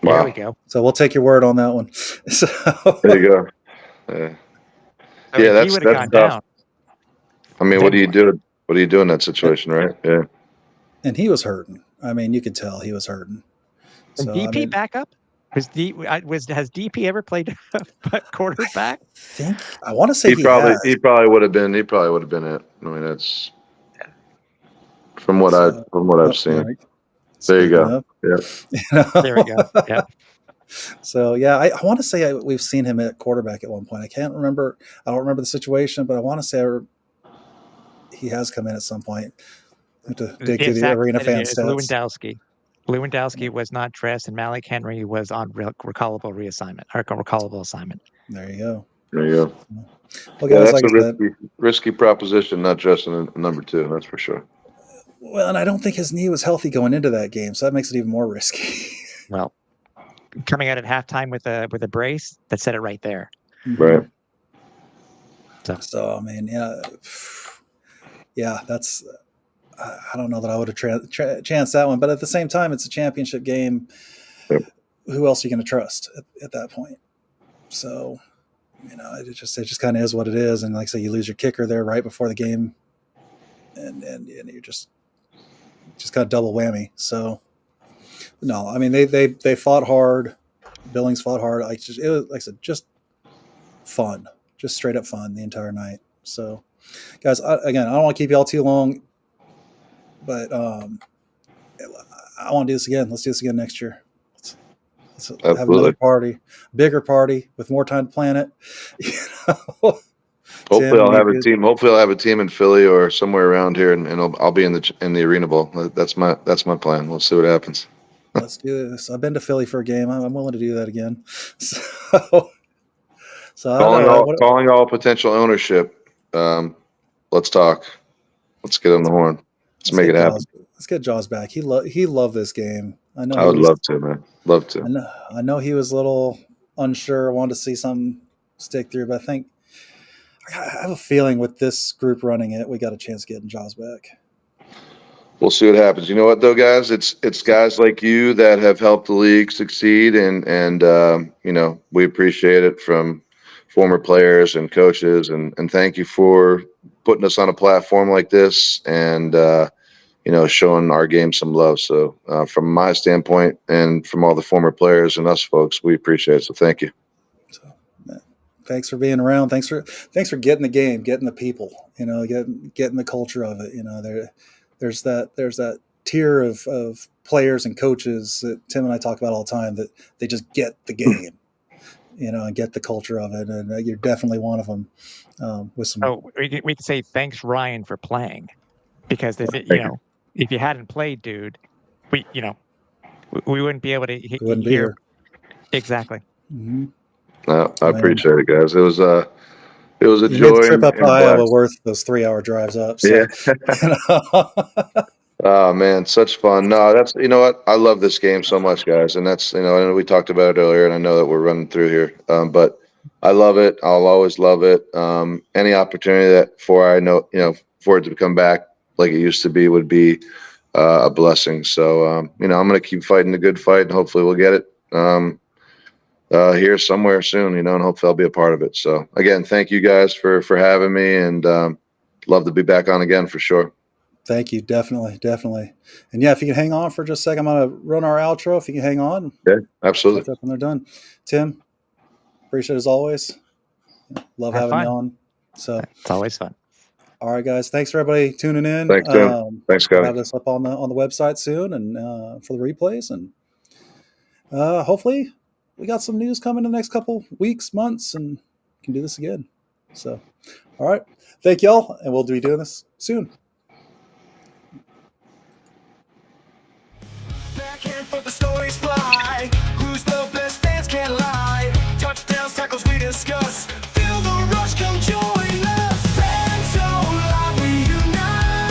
Wow. There we go. So we'll take your word on that one. So, there you go. Yeah, that's tough. Down, I mean, what do you do? What do you do in that situation, right? Yeah. And he was hurting. I mean, you could tell he was hurting. So, DP backup? Has DP ever played quarterback? I want to say he probably would have been. He probably would have been it. I mean, that's from what I've seen. Right. There you go. Yeah. There we go. Yeah. So yeah, I want to say we've seen him at quarterback at one point. I can't remember. I don't remember the situation, but I want to say he has come in at some point. I have to dig through the ArenaFan stats. Lewandowski was not dressed, and Malik Henry was on recallable assignment. There you go. Well, guys, that's a risky proposition, not dressing a number 2. That's for sure. Well, and I don't think his knee was healthy going into that game, so that makes it even more risky. Well, coming out at halftime with a brace, that said it right there. Right. So I mean, yeah, that's. I don't know that I would have chanced that one, but at the same time, it's a championship game. Yep. Who else are you going to trust at that point? So, it just kind of is what it is. And like I say, you lose your kicker there right before the game, and you're just got a double whammy. So, no, I mean they fought hard. Billings fought hard. It was, like I said, just fun, just straight up fun the entire night. So, guys, again, I don't want to keep you all too long. But I want to do this again. Let's do this again next year. Let's have another party, bigger party with more time to plan it. Hopefully, I'll have a team. Hopefully, I'll have a team in Philly or somewhere around here, and I'll be in the ArenaBowl. That's my plan. We'll see what happens. Let's do this. I've been to Philly for a game. I'm willing to do that again. So calling all potential ownership. Let's talk. Let's get on the horn. Let's make it happen. Let's get Jaws back. He loved this game. I know. I would love to, man. Love to. I know he was a little unsure, wanted to see something stick through, but I think I have a feeling with this group running it, we got a chance of getting Jaws back. We'll see what happens. You know what, though, guys? It's guys like you that have helped the league succeed, and we appreciate it from former players and coaches, and thank you for putting us on a platform like this and showing our game some love. So from my standpoint and from all the former players and us folks, we appreciate it. So thank you. So, thanks for being around. Thanks for getting the game, getting the people, getting the culture of it. There's that tier of players and coaches that Tim and I talk about all the time, that they just get the game. And get the culture of it, and you're definitely one of them. With some, we can say thanks, Ryan, for playing, because if you hadn't played, dude, we wouldn't be able to hear. Exactly. Mm-hmm. I appreciate it, guys. It was a joy. Trip up to Iowa worth those 3-hour drives up. So. Yeah. Oh man, such fun. No, that's, what? I love this game so much, guys. And that's, I know we talked about it earlier, and I know that we're running through here. But I love it. I'll always love it. Any opportunity for it to come back, like it used to be would be a blessing. So, you know, I'm going to keep fighting the good fight, and hopefully we'll get it here somewhere soon, you know, and hopefully I'll be a part of it. So again, thank you guys for having me, and love to be back on again for sure. Thank you. Definitely. And yeah, if you can hang on for just a second, I'm going to run our outro. If you can hang on. Yeah, absolutely. Catch up when they're done. Tim, appreciate it as always. Love having you on. So it's always fun. All right, guys. Thanks for everybody tuning in. Thanks, Tim. Thanks, guys. We'll have this up on the website soon, and for the replays, and hopefully we got some news coming in the next couple weeks, months, and can do this again. So, all right. Thank y'all, and we'll be doing this soon.